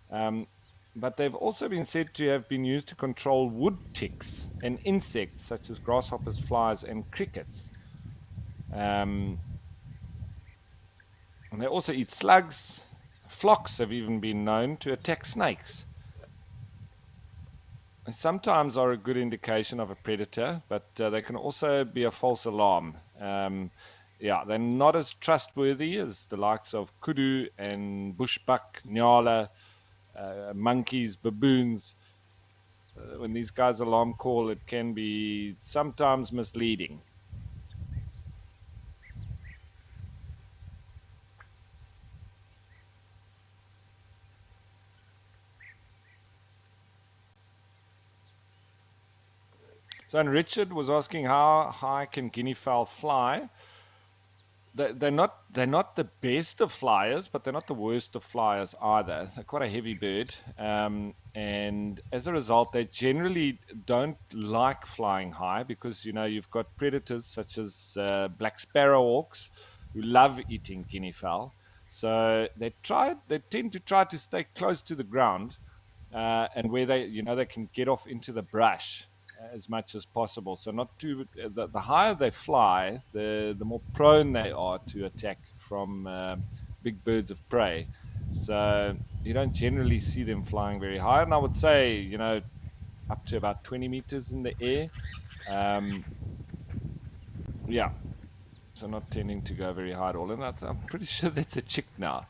Um, but they've also been said to have been used to control wood ticks and insects such as grasshoppers, flies, and crickets. Um, and they also eat slugs. Flocks have even been known to attack snakes. They sometimes are a good indication of a predator, but they can also be a false alarm. Yeah, they're not as trustworthy as the likes of kudu and bushbuck, nyala, monkeys, baboons. When these guys alarm call, it can be sometimes misleading. So, and Richard was asking how high can guinea fowl fly? They're not the best of flyers, but they're not the worst of flyers either. They're quite a heavy bird, and as a result, they generally don't like flying high because you've got predators such as black sparrowhawks who love eating guinea fowl. So they tend to try to stay close to the ground, and where they can get off into the brush as much as possible. So not too the higher they fly, the more prone they are to attack from big birds of prey. So you don't generally see them flying very high, and I would say up to about 20 meters in the air. Um, yeah, so not tending to go very high at all. And I'm pretty sure that's a chick now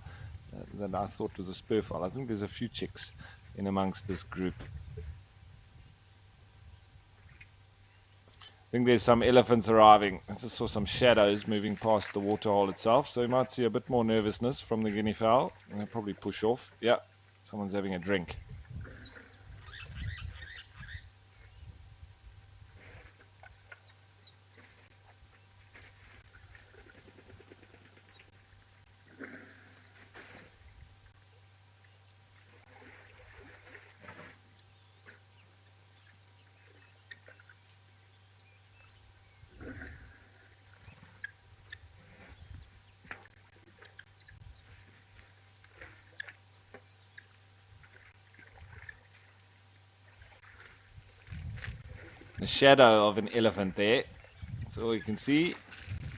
that I thought was a spurfowl. I think there's a few chicks in amongst this group. I think there's some elephants arriving. I just saw some shadows moving past the waterhole itself, so you might see a bit more nervousness from the guinea fowl. And they'll probably push off. Yeah, someone's having a drink. The shadow of an elephant there. That's all you can see.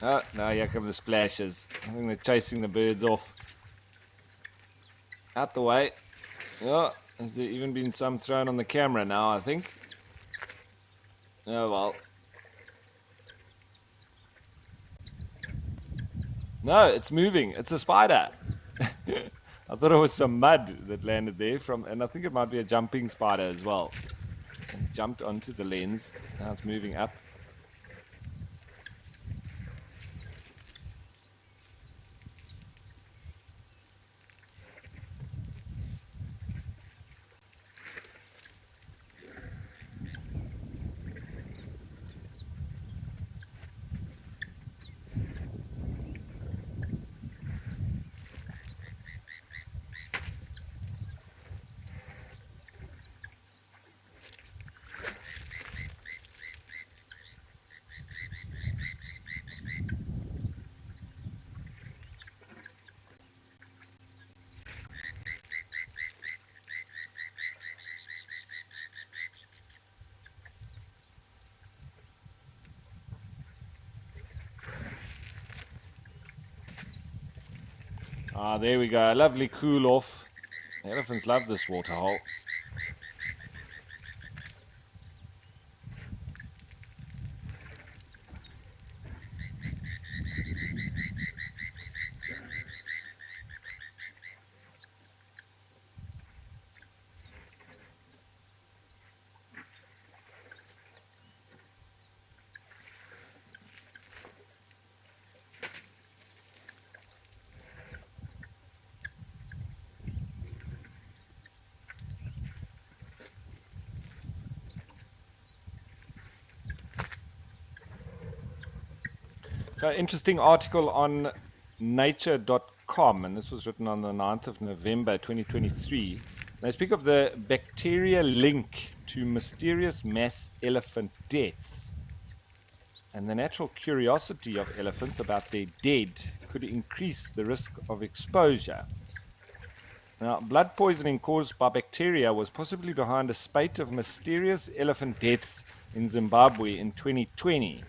Oh, now here come the splashes. I think they're chasing the birds off. Out the way. Oh, has there even been some thrown on the camera now, I think? Oh, well. No, it's moving. It's a spider. I thought it was some mud that landed there and I think it might be a jumping spider as well. It jumped onto the lens. Now it's moving up. Ah, there we go. A lovely cool off. The elephants love this waterhole. So, interesting article on nature.com, and this was written on the 9th of November 2023. They speak of the bacteria link to mysterious mass elephant deaths. And the natural curiosity of elephants about their dead could increase the risk of exposure. Now, blood poisoning caused by bacteria was possibly behind a spate of mysterious elephant deaths in Zimbabwe in 2020.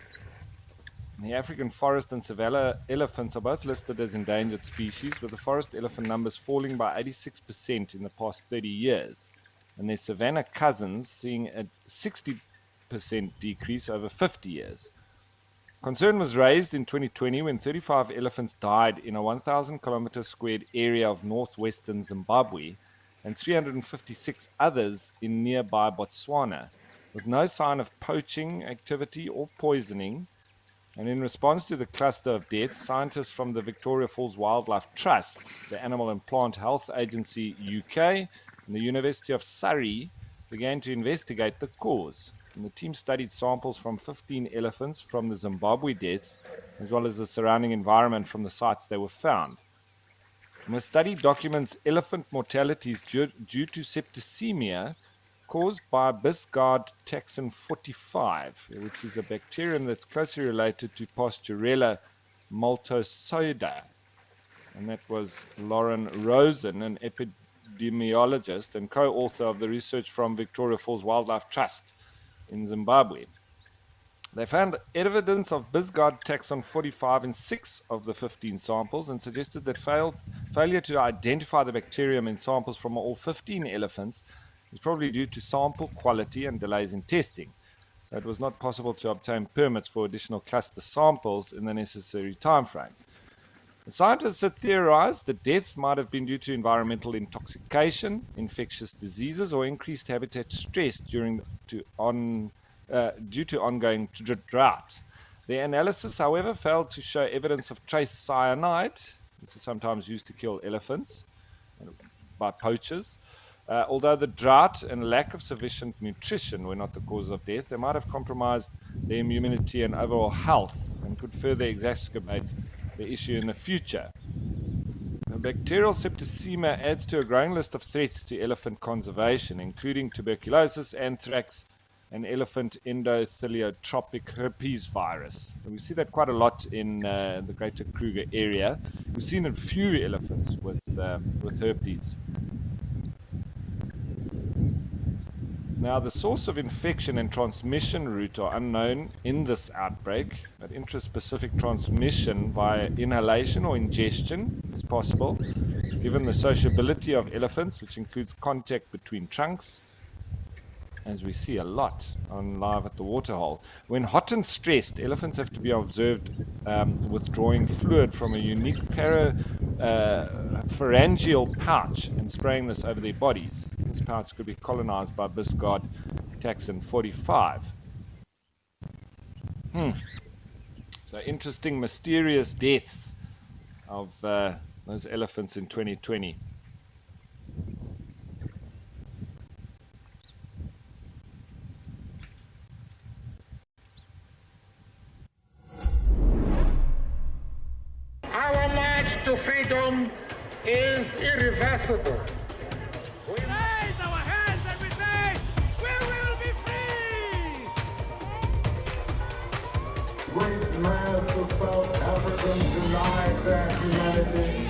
The African forest and savanna elephants are both listed as endangered species, with the forest elephant numbers falling by 86% in the past 30 years, and their savanna cousins seeing a 60% decrease over 50 years. Concern was raised in 2020 when 35 elephants died in a 1,000 kilometer squared area of northwestern Zimbabwe and 356 others in nearby Botswana, with no sign of poaching activity or poisoning. And in response to the cluster of deaths, scientists from the Victoria Falls Wildlife Trust, the Animal and Plant Health Agency UK, and the University of Surrey began to investigate the cause. And the team studied samples from 15 elephants from the Zimbabwe deaths, as well as the surrounding environment from the sites they were found. And the study documents elephant mortalities due to septicemia caused by Bisgard taxon 45, which is a bacterium that's closely related to Pasteurella maltosoida. And that was Lauren Rosen, an epidemiologist and co-author of the research from Victoria Falls Wildlife Trust in Zimbabwe. They found evidence of Bisgard taxon 45 in 6 of the 15 samples and suggested that failure to identify the bacterium in samples from all 15 elephants is probably due to sample quality and delays in testing. So it was not possible to obtain permits for additional cluster samples in the necessary time frame. The scientists had theorized that deaths might have been due to environmental intoxication, infectious diseases, or increased habitat stress due to ongoing drought. Their analysis, however, failed to show evidence of trace cyanide, which is sometimes used to kill elephants by poachers. Although the drought and lack of sufficient nutrition were not the cause of death, they might have compromised their immunity and overall health and could further exacerbate the issue in the future. The bacterial septicemia adds to a growing list of threats to elephant conservation, including tuberculosis, anthrax, and elephant endotheliotropic herpes virus. And we see that quite a lot in the greater Kruger area. We've seen a few elephants with herpes. Now, the source of infection and transmission route are unknown in this outbreak, but intraspecific transmission via inhalation or ingestion is possible, given the sociability of elephants, which includes contact between trunks, as we see a lot on Live at the Waterhole. When hot and stressed, elephants have to be observed withdrawing fluid from a unique pharyngeal pouch and spraying this over their bodies. This pouch could be colonized by Bisgard taxon 45. So interesting, mysterious deaths of those elephants in 2020. Our march to freedom is irreversible. We raise our hands and we say, we will be free! Great mass of South Africans denied their humanity.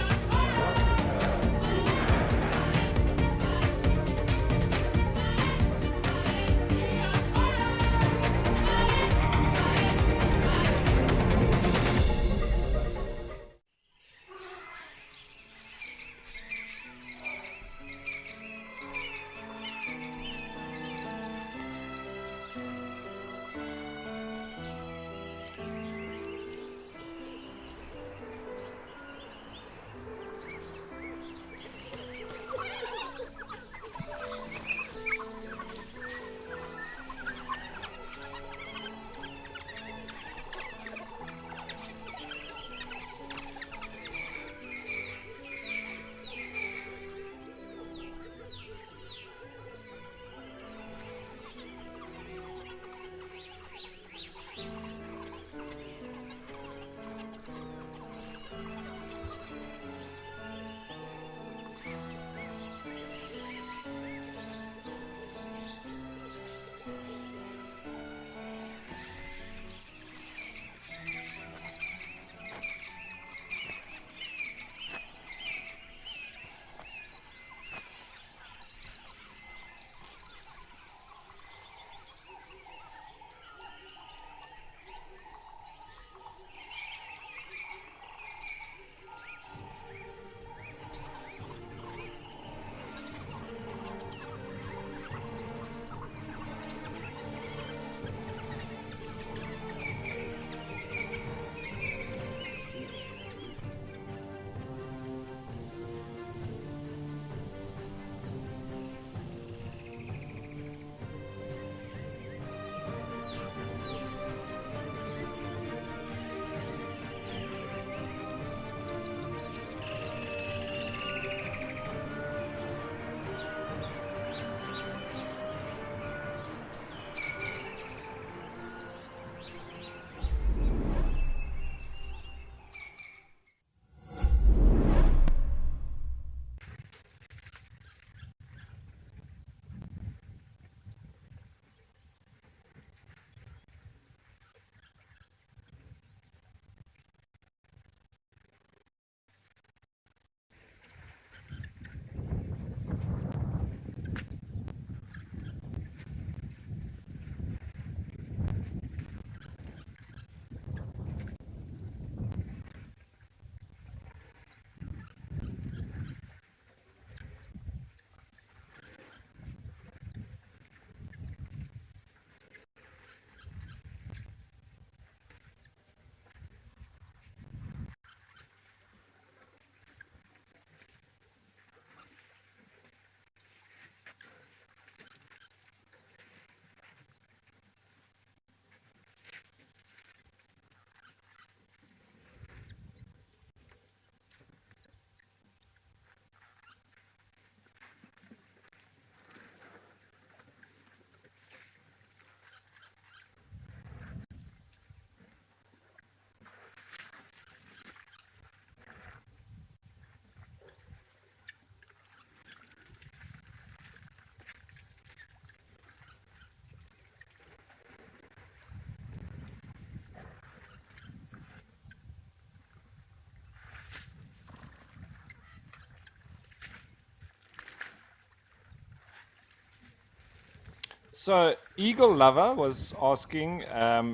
So, Eagle Lover was asking,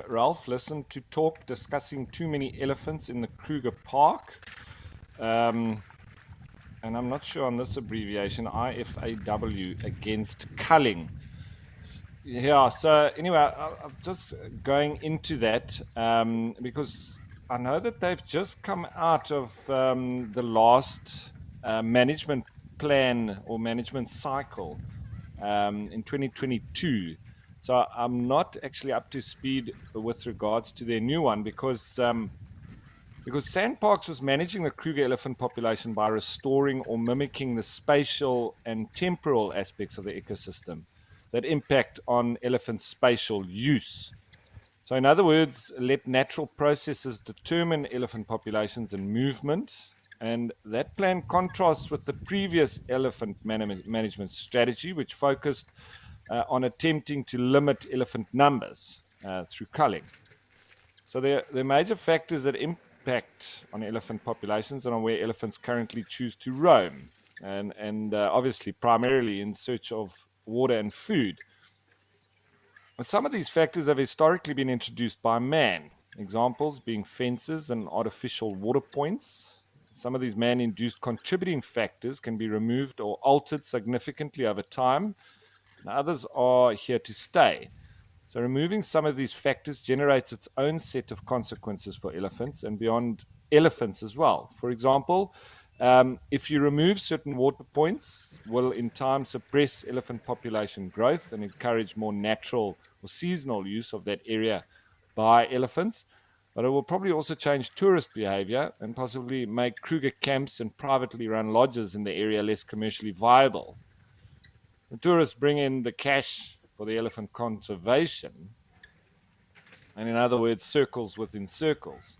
Ralph, listen to talk discussing too many elephants in the Kruger Park. Um, and I'm not sure on this abbreviation, IFAW, against culling. Yeah, so anyway, I'm just going into that because I know that they've just come out of the last management plan or management cycle in 2022. So I'm not actually up to speed with regards to their new one because Sandparks was managing the Kruger elephant population by restoring or mimicking the spatial and temporal aspects of the ecosystem that impact on elephant spatial use. So, in other words, let natural processes determine elephant populations and movement. And that plan contrasts with the previous elephant management strategy, which focused on attempting to limit elephant numbers through culling. So, there are major factors that impact on elephant populations and on where elephants currently choose to roam, and obviously, primarily in search of water and food. Some of these factors have historically been introduced by man, examples being fences and artificial water points. Some of these man induced contributing factors can be removed or altered significantly over time, and others are here to stay. So, removing some of these factors generates its own set of consequences for elephants and beyond elephants as well. For example, if you remove certain water points, will in time suppress elephant population growth and encourage more natural or seasonal use of that area by elephants. But it will probably also change tourist behavior and possibly make Kruger camps and privately run lodges in the area less commercially viable. The tourists bring in the cash for the elephant conservation, and in other words, circles within circles.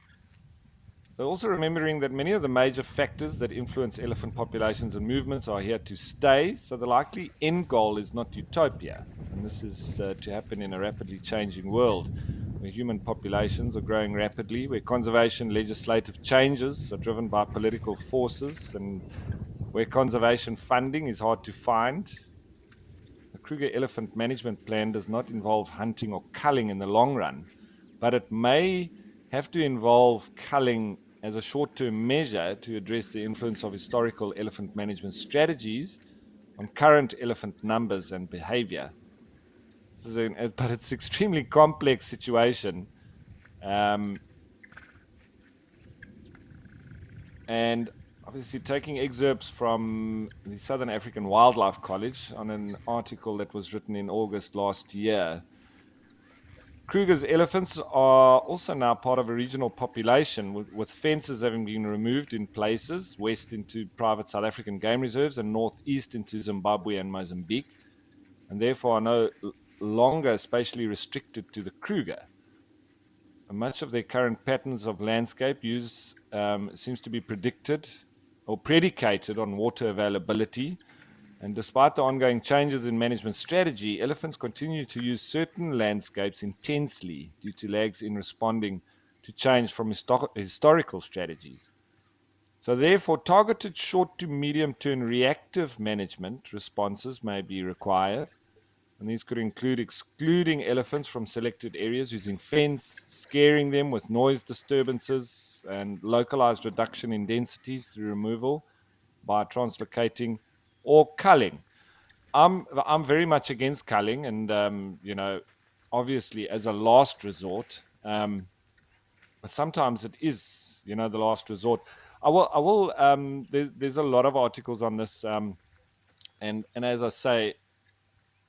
So, also remembering that many of the major factors that influence elephant populations and movements are here to stay. So, the likely end goal is not utopia. And this is to happen in a rapidly changing world where human populations are growing rapidly, where conservation legislative changes are driven by political forces, and where conservation funding is hard to find. The Kruger Elephant Management Plan does not involve hunting or culling in the long run, but it may have to involve culling as a short term measure to address the influence of historical elephant management strategies on current elephant numbers and behavior. But it's an extremely complex situation. Um, and obviously, taking excerpts from the Southern African Wildlife College on an article that was written in August last year. Kruger's elephants are also now part of a regional population with fences having been removed in places, west into private South African game reserves and northeast into Zimbabwe and Mozambique, and therefore are no longer spatially restricted to the Kruger. Much of their current patterns of landscape use seems to be predicted or predicated on water availability. And despite the ongoing changes in management strategy, elephants continue to use certain landscapes intensely due to lags in responding to change from historical strategies. So, therefore, targeted short to medium term reactive management responses may be required. And these could include excluding elephants from selected areas using fence, scaring them with noise disturbances, and localized reduction in densities through removal by translocating or culling. I'm very much against culling, and obviously as a last resort. But sometimes it is, the last resort. I will. There's a lot of articles on this, and as I say,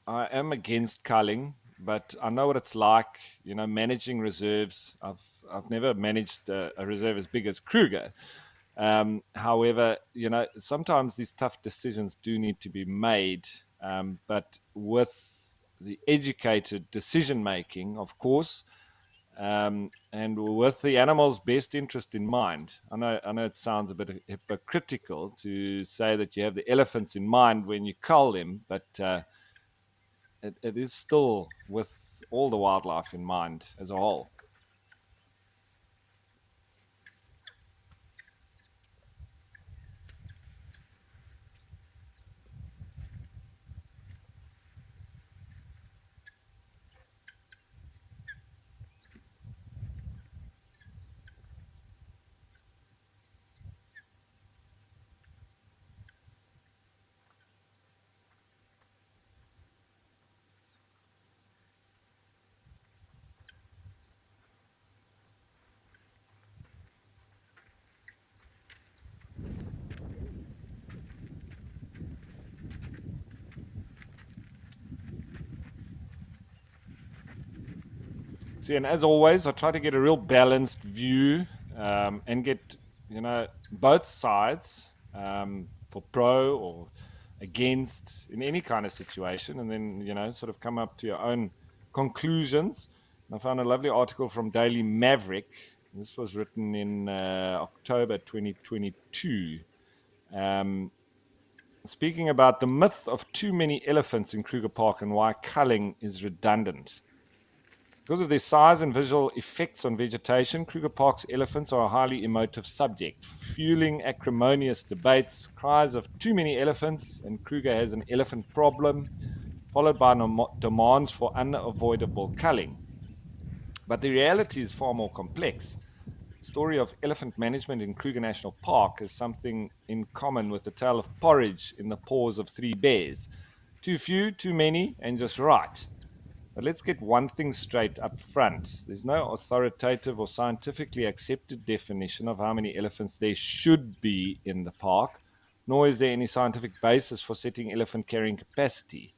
I am against culling, but I know what it's like, managing reserves. I've never managed a reserve as big as Kruger. However, sometimes these tough decisions do need to be made, but with the educated decision making, of course, and with the animal's best interest in mind. I know it sounds a bit hypocritical to say that you have the elephants in mind when you cull them, but it is still with all the wildlife in mind as a whole. See, and as always, I try to get a real balanced view and get, both sides for pro or against in any kind of situation, and then, sort of come up to your own conclusions. And I found a lovely article from Daily Maverick. This was written in October 2022. Speaking about the myth of too many elephants in Kruger Park and why culling is redundant. Because of their size and visual effects on vegetation, Kruger Park's elephants are a highly emotive subject, fueling acrimonious debates, cries of too many elephants, and Kruger has an elephant problem, followed by demands for unavoidable culling. But the reality is far more complex. The story of elephant management in Kruger National Park is something in common with the tale of porridge in the paws of three bears. Too few, too many, and just right. But let's get one thing straight up front. There's no authoritative or scientifically accepted definition of how many elephants there should be in the park, nor is there any scientific basis for setting elephant carrying capacity.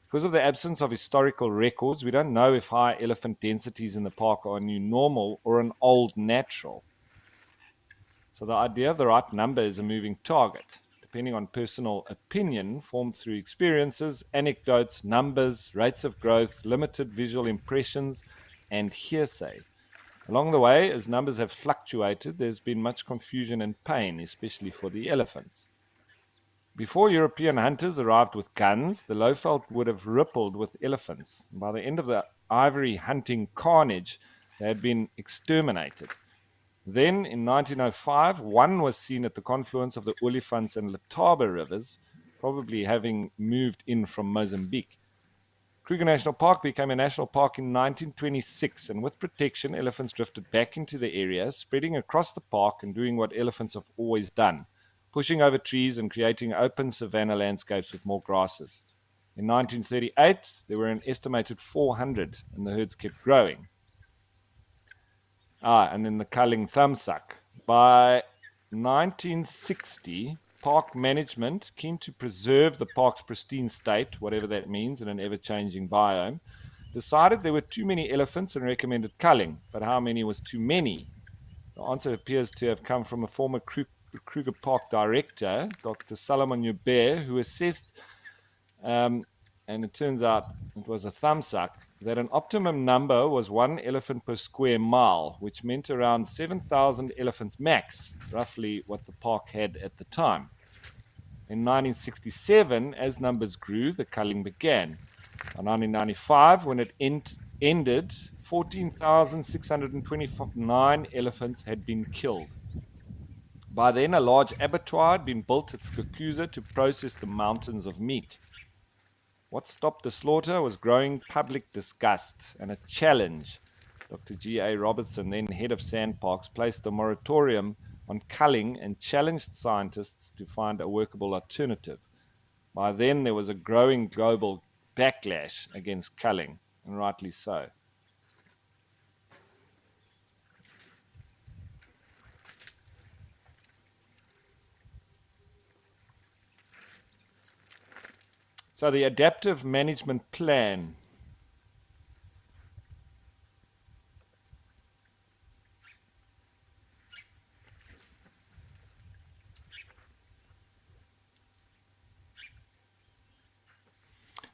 Because of the absence of historical records, we don't know if high elephant densities in the park are a new normal or an old natural. So the idea of the right number is a moving target, depending on personal opinion formed through experiences, anecdotes, numbers, rates of growth, limited visual impressions, and hearsay. Along the way, as numbers have fluctuated, there's been much confusion and pain, especially for the elephants. Before European hunters arrived with guns, the Lowveld would have rippled with elephants. By the end of the ivory hunting carnage, they had been exterminated. Then, in 1905, one was seen at the confluence of the Olifants and Letaba rivers, probably having moved in from Mozambique. Kruger National Park became a national park in 1926, and with protection, elephants drifted back into the area, spreading across the park and doing what elephants have always done, pushing over trees and creating open savanna landscapes with more grasses. In 1938, there were an estimated 400, and the herds kept growing. And then the culling thumbsuck. By 1960, park management, keen to preserve the park's pristine state, whatever that means, in an ever-changing biome, decided there were too many elephants and recommended culling. But how many was too many? The answer appears to have come from a former Kruger Park director, Dr. Solomon Hubert, who assessed, and it turns out it was a thumbsuck, that an optimum number was 1 elephant per square mile, which meant around 7,000 elephants max, roughly what the park had at the time. In 1967, as numbers grew, the culling began. By 1995, when it ended, 14,629 elephants had been killed. By then, a large abattoir had been built at Skukuza to process the mountains of meat. What stopped the slaughter was growing public disgust and a challenge. Dr. G.A. Robertson, then head of Sandparks, placed a moratorium on culling and challenged scientists to find a workable alternative. By then, there was a growing global backlash against culling, and rightly so. So the adaptive management plan.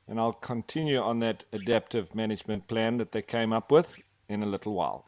And I'll continue on that adaptive management plan that they came up with in a little while.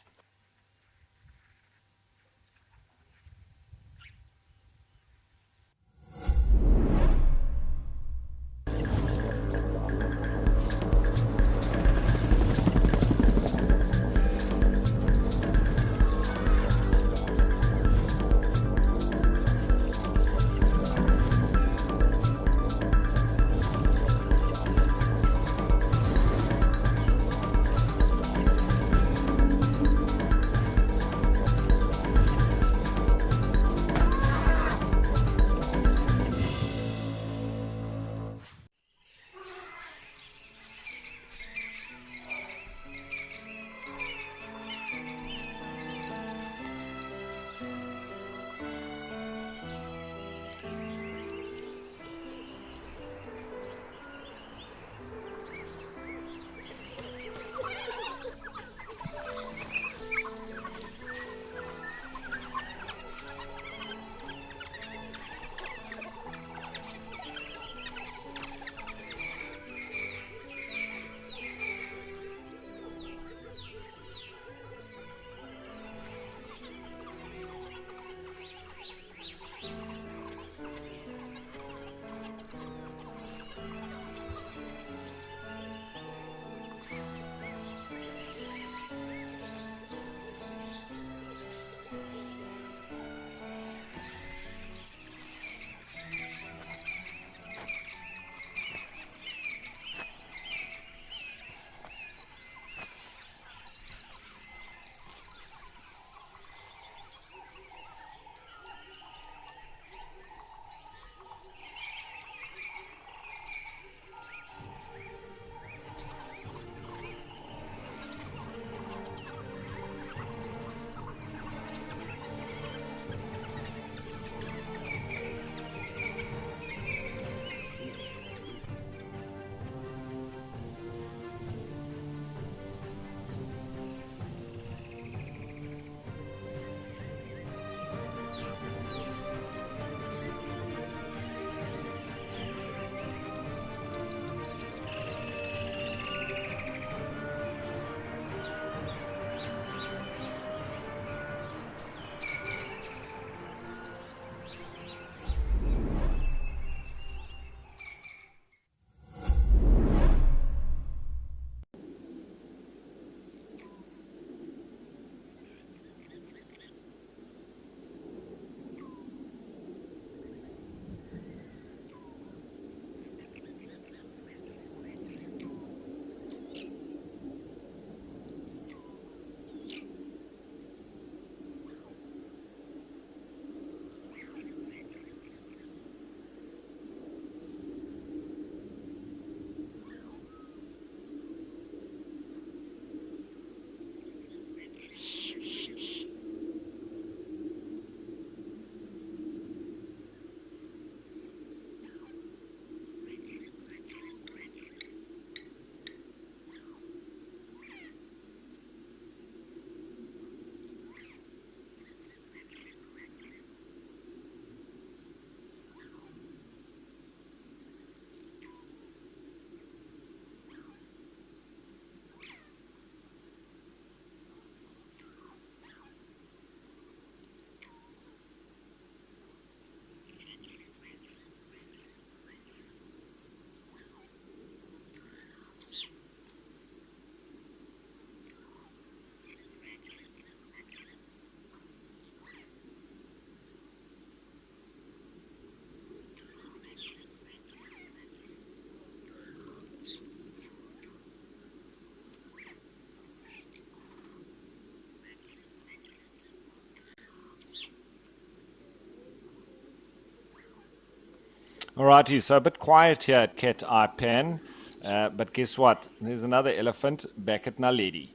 Alrighty, so a bit quiet here at Cat Eye Pan, but guess what? There's another elephant back at Naledi.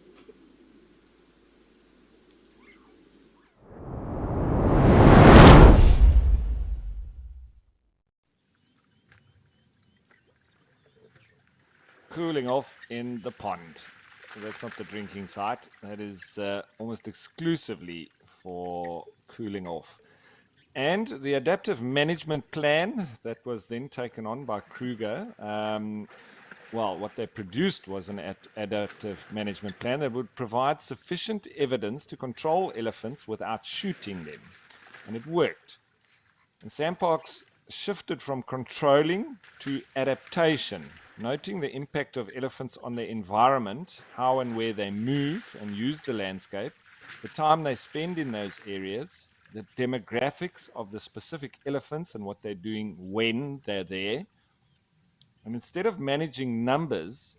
Cooling off in the pond. So that's not the drinking site. That is almost exclusively for cooling off. And the adaptive management plan that was then taken on by Kruger, well, what they produced was an adaptive management plan that would provide sufficient evidence to control elephants without shooting them. And it worked. And SANParks shifted from controlling to adaptation, noting the impact of elephants on their environment, how and where they move and use the landscape, the time they spend in those areas, the demographics of the specific elephants and what they're doing when they're there. And instead of managing numbers,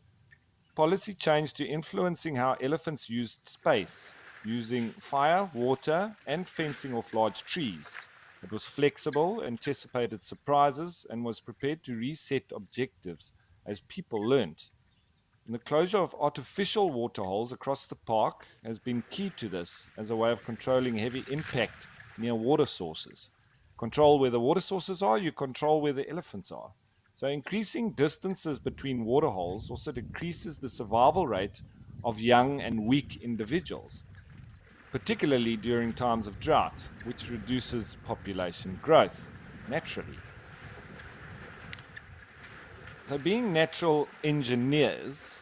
policy changed to influencing how elephants used space, using fire, water, and fencing off large trees. It was flexible, anticipated surprises, and was prepared to reset objectives as people learnt. And the closure of artificial waterholes across the park has been key to this as a way of controlling heavy impact near water sources. Control where the water sources are, you control where the elephants are. So increasing distances between waterholes also decreases the survival rate of young and weak individuals, particularly during times of drought, which reduces population growth naturally. So being natural engineers,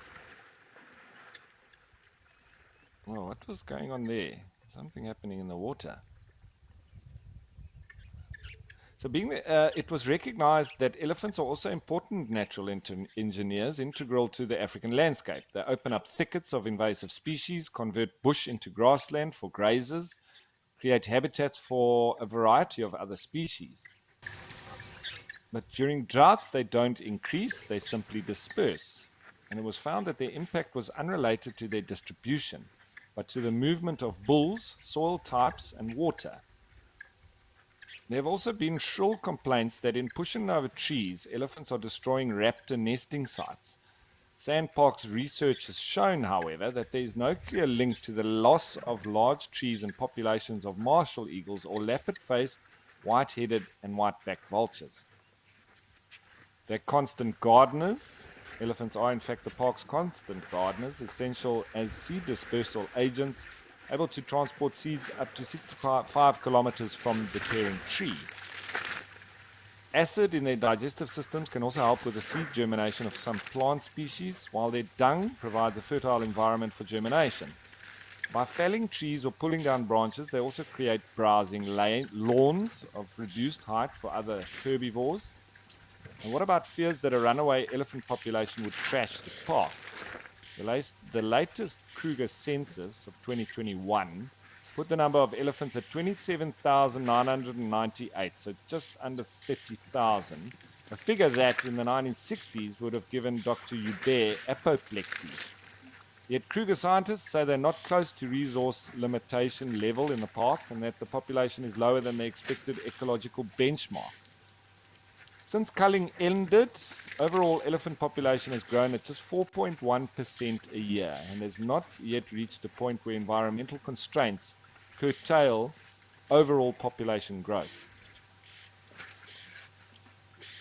well, what was going on there? Something happening in the water. So it was recognized that elephants are also important natural engineers, integral to the African landscape. They open up thickets of invasive species, convert bush into grassland for grazers, create habitats for a variety of other species. But during droughts, they don't increase, they simply disperse. And it was found that their impact was unrelated to their distribution, but to the movement of bulls, soil types, and water. There have also been shrill complaints that in pushing over trees, elephants are destroying raptor nesting sites. SANParks research has shown, however, that there is no clear link to the loss of large trees and populations of martial eagles or lappet-faced, white-headed, and white-backed vultures. They're constant gardeners. Elephants are, in fact, the park's constant gardeners, essential as seed dispersal agents, able to transport seeds up to 65 kilometers from the parent tree. Acid in their digestive systems can also help with the seed germination of some plant species, while their dung provides a fertile environment for germination. By felling trees or pulling down branches, they also create browsing lawns of reduced height for other herbivores. And what about fears that a runaway elephant population would trash the park? The latest Kruger census of 2021 put the number of elephants at 27,998, so just under 30,000, a figure that in the 1960s would have given Dr. Hubert apoplexy. Yet Kruger scientists say they're not close to resource limitation level in the park and that the population is lower than the expected ecological benchmark. Since culling ended, overall elephant population has grown at just 4.1% a year and has not yet reached a point where environmental constraints curtail overall population growth.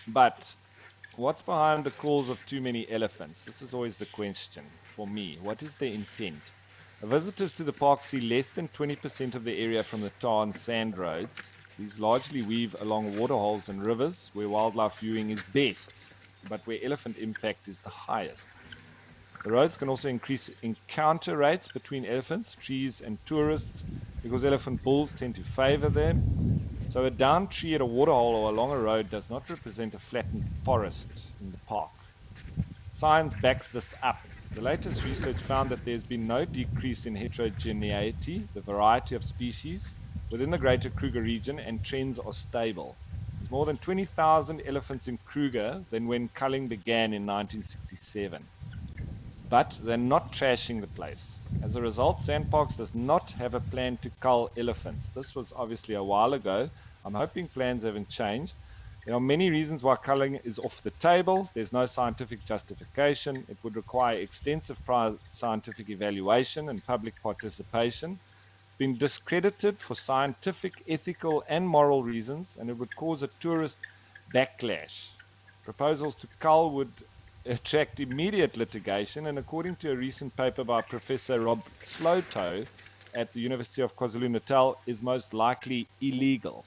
But what's behind the calls of too many elephants? This is always the question for me. What is the intent? Visitors to the park see less than 20% of the area from the tar and sand roads. These largely weave along waterholes and rivers where wildlife viewing is best, but where elephant impact is the highest. The roads can also increase encounter rates between elephants, trees, and tourists because elephant bulls tend to favor them. So a downed tree at a waterhole or along a road does not represent a flattened forest in the park. Science backs this up. The latest research found that there's been no decrease in heterogeneity, the variety of species, within the greater Kruger region, and trends are stable. There's more than 20,000 elephants in Kruger than when culling began in 1967. But they're not trashing the place. As a result, SANParks does not have a plan to cull elephants. This was obviously a while ago. I'm hoping plans haven't changed. There are many reasons why culling is off the table. There's no scientific justification. It would require extensive prior scientific evaluation and public participation. It's been discredited for scientific, ethical, and moral reasons, and it would cause a tourist backlash. Proposals to cull would attract immediate litigation, and according to a recent paper by Professor Rob Slowtoe at the University of KwaZulu-Natal, is most likely illegal.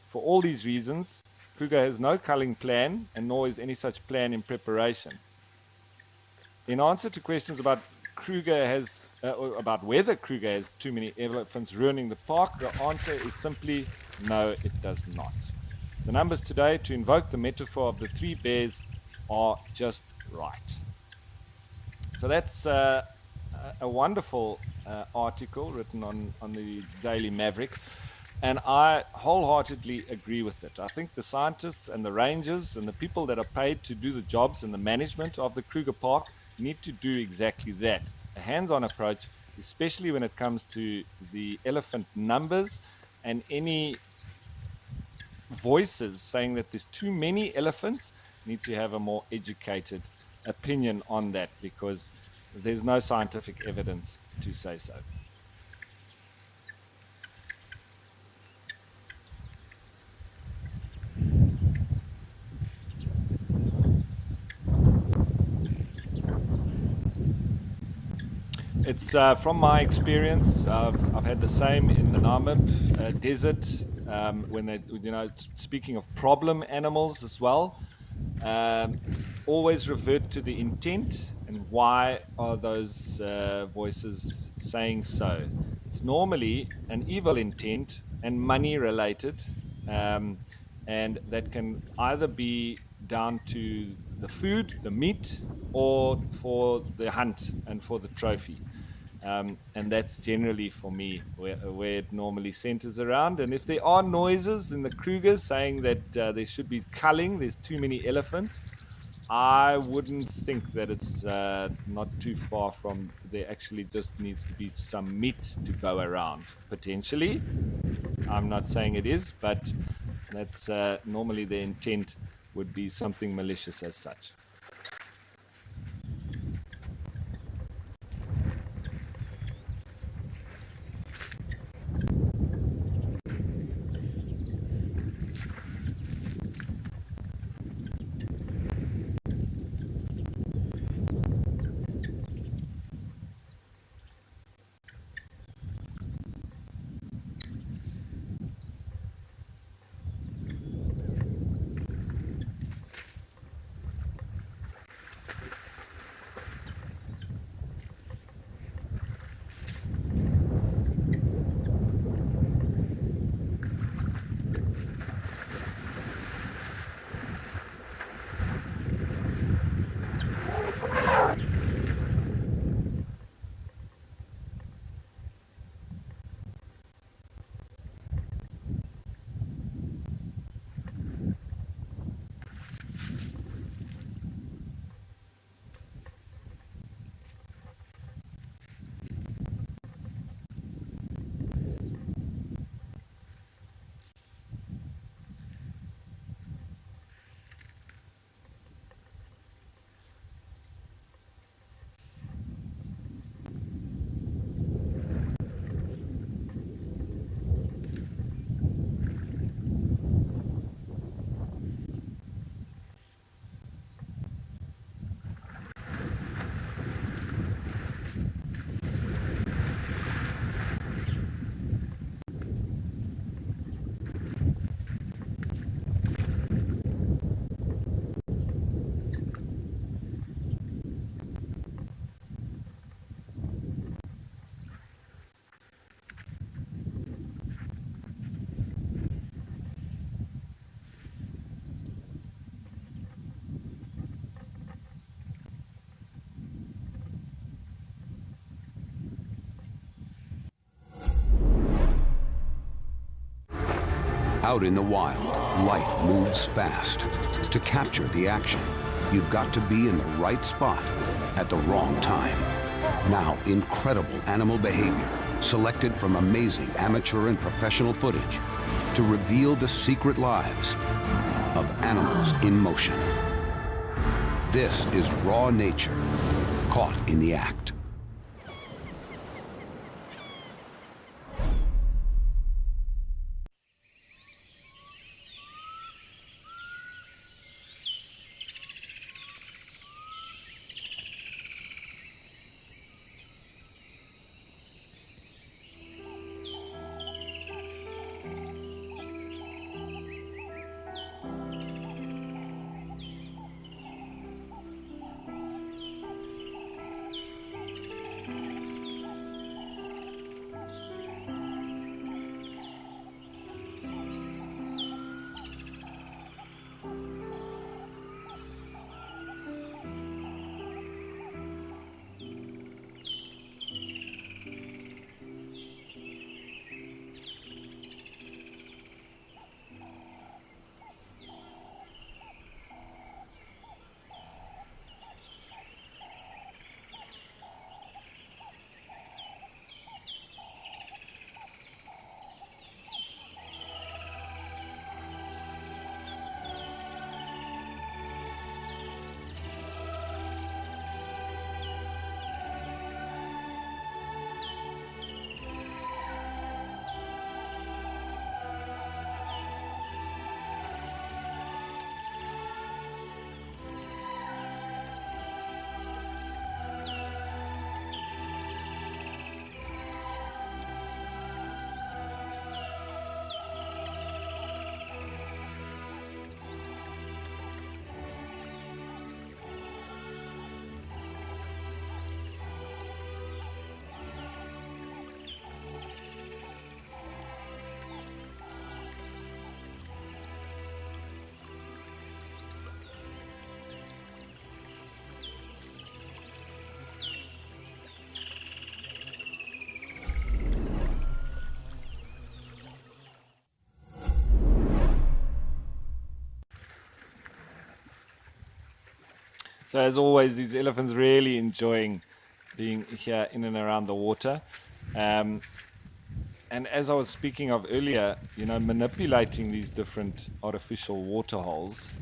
For all these reasons, Kruger has no culling plan, and nor is any such plan in preparation. In answer to questions about about whether Kruger has too many elephants ruining the park, the answer is simply no, it does not. The numbers today, to invoke the metaphor of the 3 bears, are just right. So that's a wonderful article written on the Daily Maverick, and I wholeheartedly agree with it. I think the scientists and the rangers and the people that are paid to do the jobs and the management of the Kruger Park need to do exactly that. A hands-on approach, especially when it comes to the elephant numbers, and any voices saying that there's too many elephants need to have a more educated opinion on that, because there's no scientific evidence to say so. It's from my experience. I've had the same in the Namib desert, when they, speaking of problem animals as well. Always revert to the intent and why are those voices saying so. It's normally an evil intent and money related, and that can either be down to the food, the meat, or for the hunt and for the trophy. And that's generally, for me, where it normally centers around. And if there are noises in the Kruger saying that there should be culling, there's too many elephants, I wouldn't think that it's not too far from there actually just needs to be some meat to go around, potentially. I'm not saying it is, but that's normally the intent would be something malicious as such. Out in the wild, life moves fast. To capture the action, you've got to be in the right spot at the wrong time. Now, incredible animal behavior, selected from amazing amateur and professional footage, to reveal the secret lives of animals in motion. This is raw nature, caught in the act. So as always, these elephants really enjoying being here in and around the water. And as I was speaking of earlier, manipulating these different artificial water holes,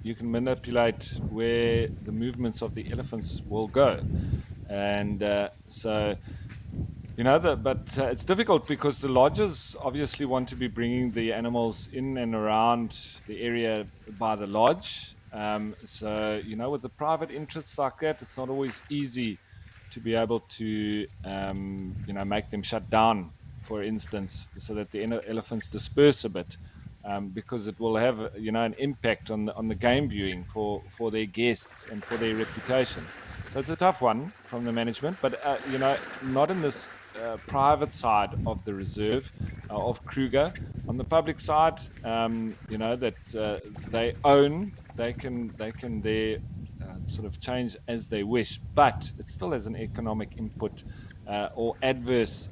you can manipulate where the movements of the elephants will go. And but it's difficult because the lodges obviously want to be bringing the animals in and around the area by the lodge. With the private interests like that, it's not always easy to be able to, make them shut down, for instance, so that the elephants disperse a bit, because it will have, an impact on the game viewing for their guests and for their reputation. So it's a tough one from the management, but not in this private side of the reserve of Kruger. On the public side, that they own, they can there sort of change as they wish, but it still has an economic input or adverse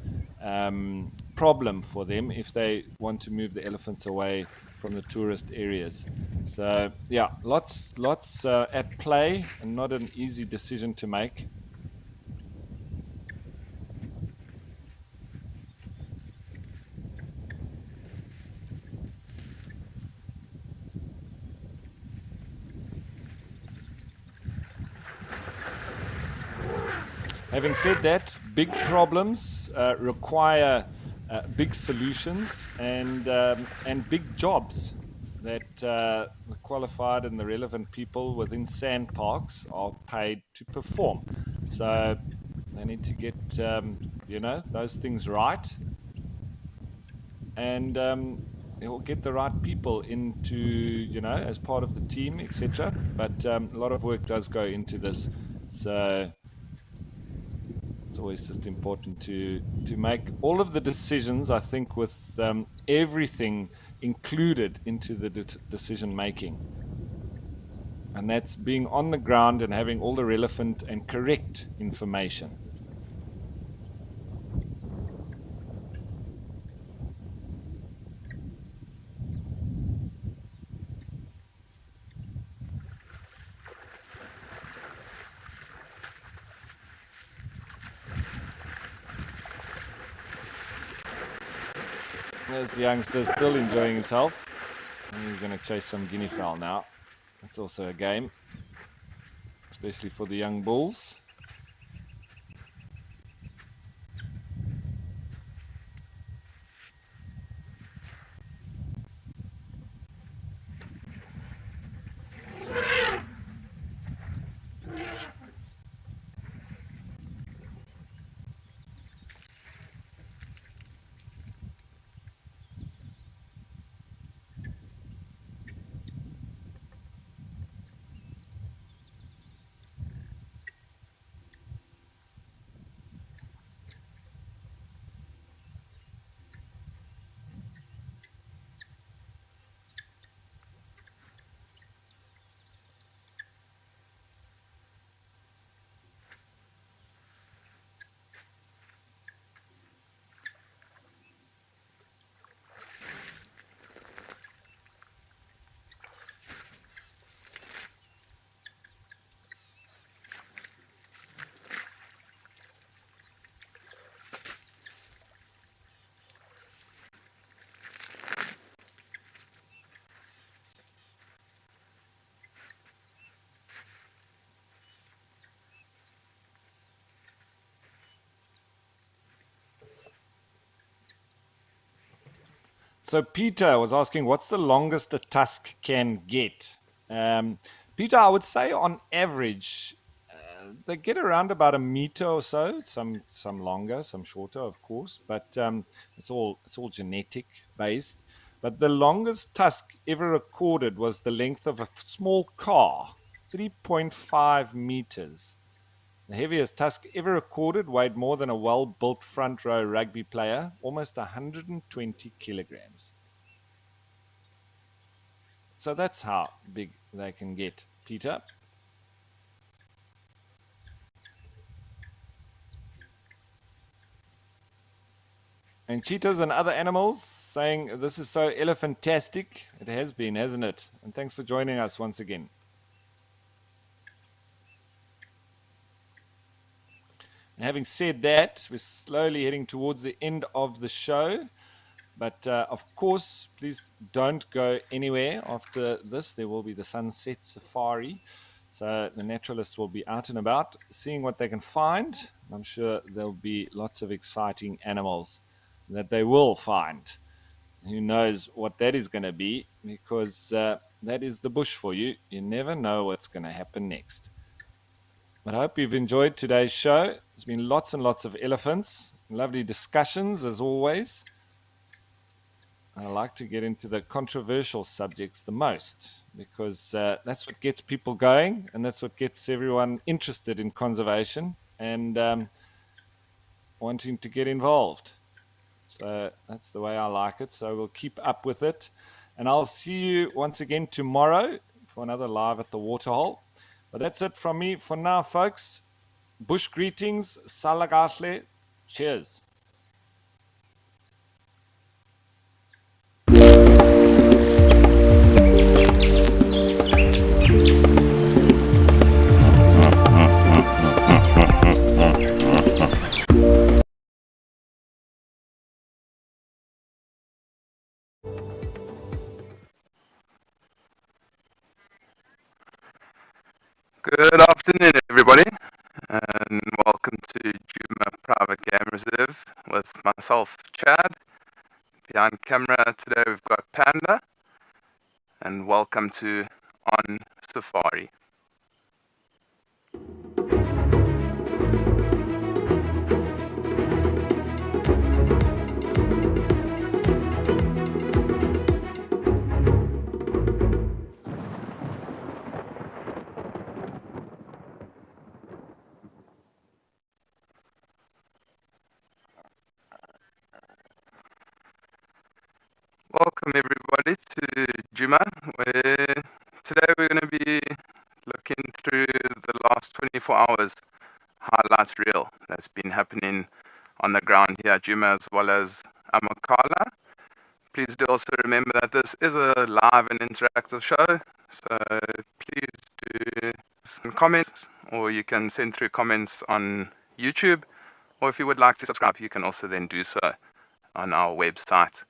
problem for them if they want to move the elephants away from the tourist areas. So yeah, lots at play, and not an easy decision to make. Having said that, big problems require big solutions and big jobs that the qualified and the relevant people within sand parks are paid to perform. So they need to get those things right, and they'll get the right people into as part of the team, etc. But a lot of work does go into this, so it's always just important to make all of the decisions, I think, with everything included into the decision making. And that's being on the ground and having all the relevant and correct information. This youngster's still enjoying himself. And he's going to chase some guinea fowl now. That's also a game, especially for the young bulls. So Peter was asking, what's the longest a tusk can get? Peter, I would say on average, they get around about a meter or so. Some longer, some shorter, of course. But it's all genetic based. But the longest tusk ever recorded was the length of a small car, 3.5 meters. The heaviest tusk ever recorded weighed more than a well-built front row rugby player, almost 120 kilograms. So that's how big they can get, Peter. And cheetahs and other animals saying this is so elephantastic. It has been, hasn't it? And thanks for joining us once again. And having said that, we're slowly heading towards the end of the show. But of course, please don't go anywhere after this. There will be the sunset safari. So the naturalists will be out and about, seeing what they can find. I'm sure there'll be lots of exciting animals that they will find. Who knows what that is going to be, because that is the bush for you. You never know what's going to happen next. But I hope you've enjoyed today's show. There's been lots and lots of elephants, lovely discussions as always. I like to get into the controversial subjects the most, because that's what gets people going, and that's what gets everyone interested in conservation and wanting to get involved. So that's the way I like it. So we'll keep up with it. And I'll see you once again tomorrow for another Live at the Waterhole. But that's it from me for now, folks. Bush greetings. Salagahle. Cheers. Good afternoon, everybody, and welcome to Juma Private Game Reserve with myself, Chad. Behind camera today we've got Panda, and welcome to On Safari. Welcome everybody to Juma, where today we're going to be looking through the last 24 hours highlight reel that's been happening on the ground here at Juma as well as Amakala. Please do also remember that this is a live and interactive show, so please do some comments, or you can send through comments on YouTube, or if you would like to subscribe, you can also then do so on our website.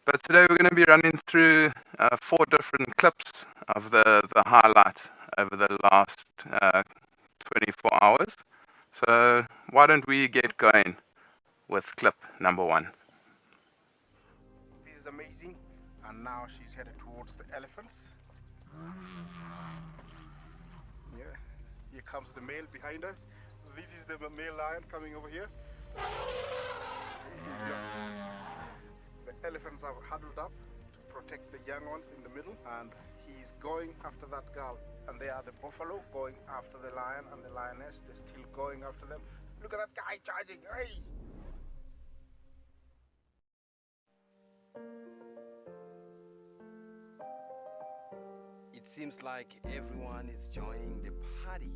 But today we're going to be running through 4 different clips of the highlights over the last 24 hours. So why don't we get going with clip number 1. This is amazing. And now she's headed towards the elephants. Yeah, here comes the male behind us. This is the male lion coming over here. The elephants are huddled up to protect the young ones in the middle, and he's going after that girl. And they are the buffalo going after the lion and the lioness. They're still going after them. Look at that guy charging. Hey! It seems like everyone is joining the party.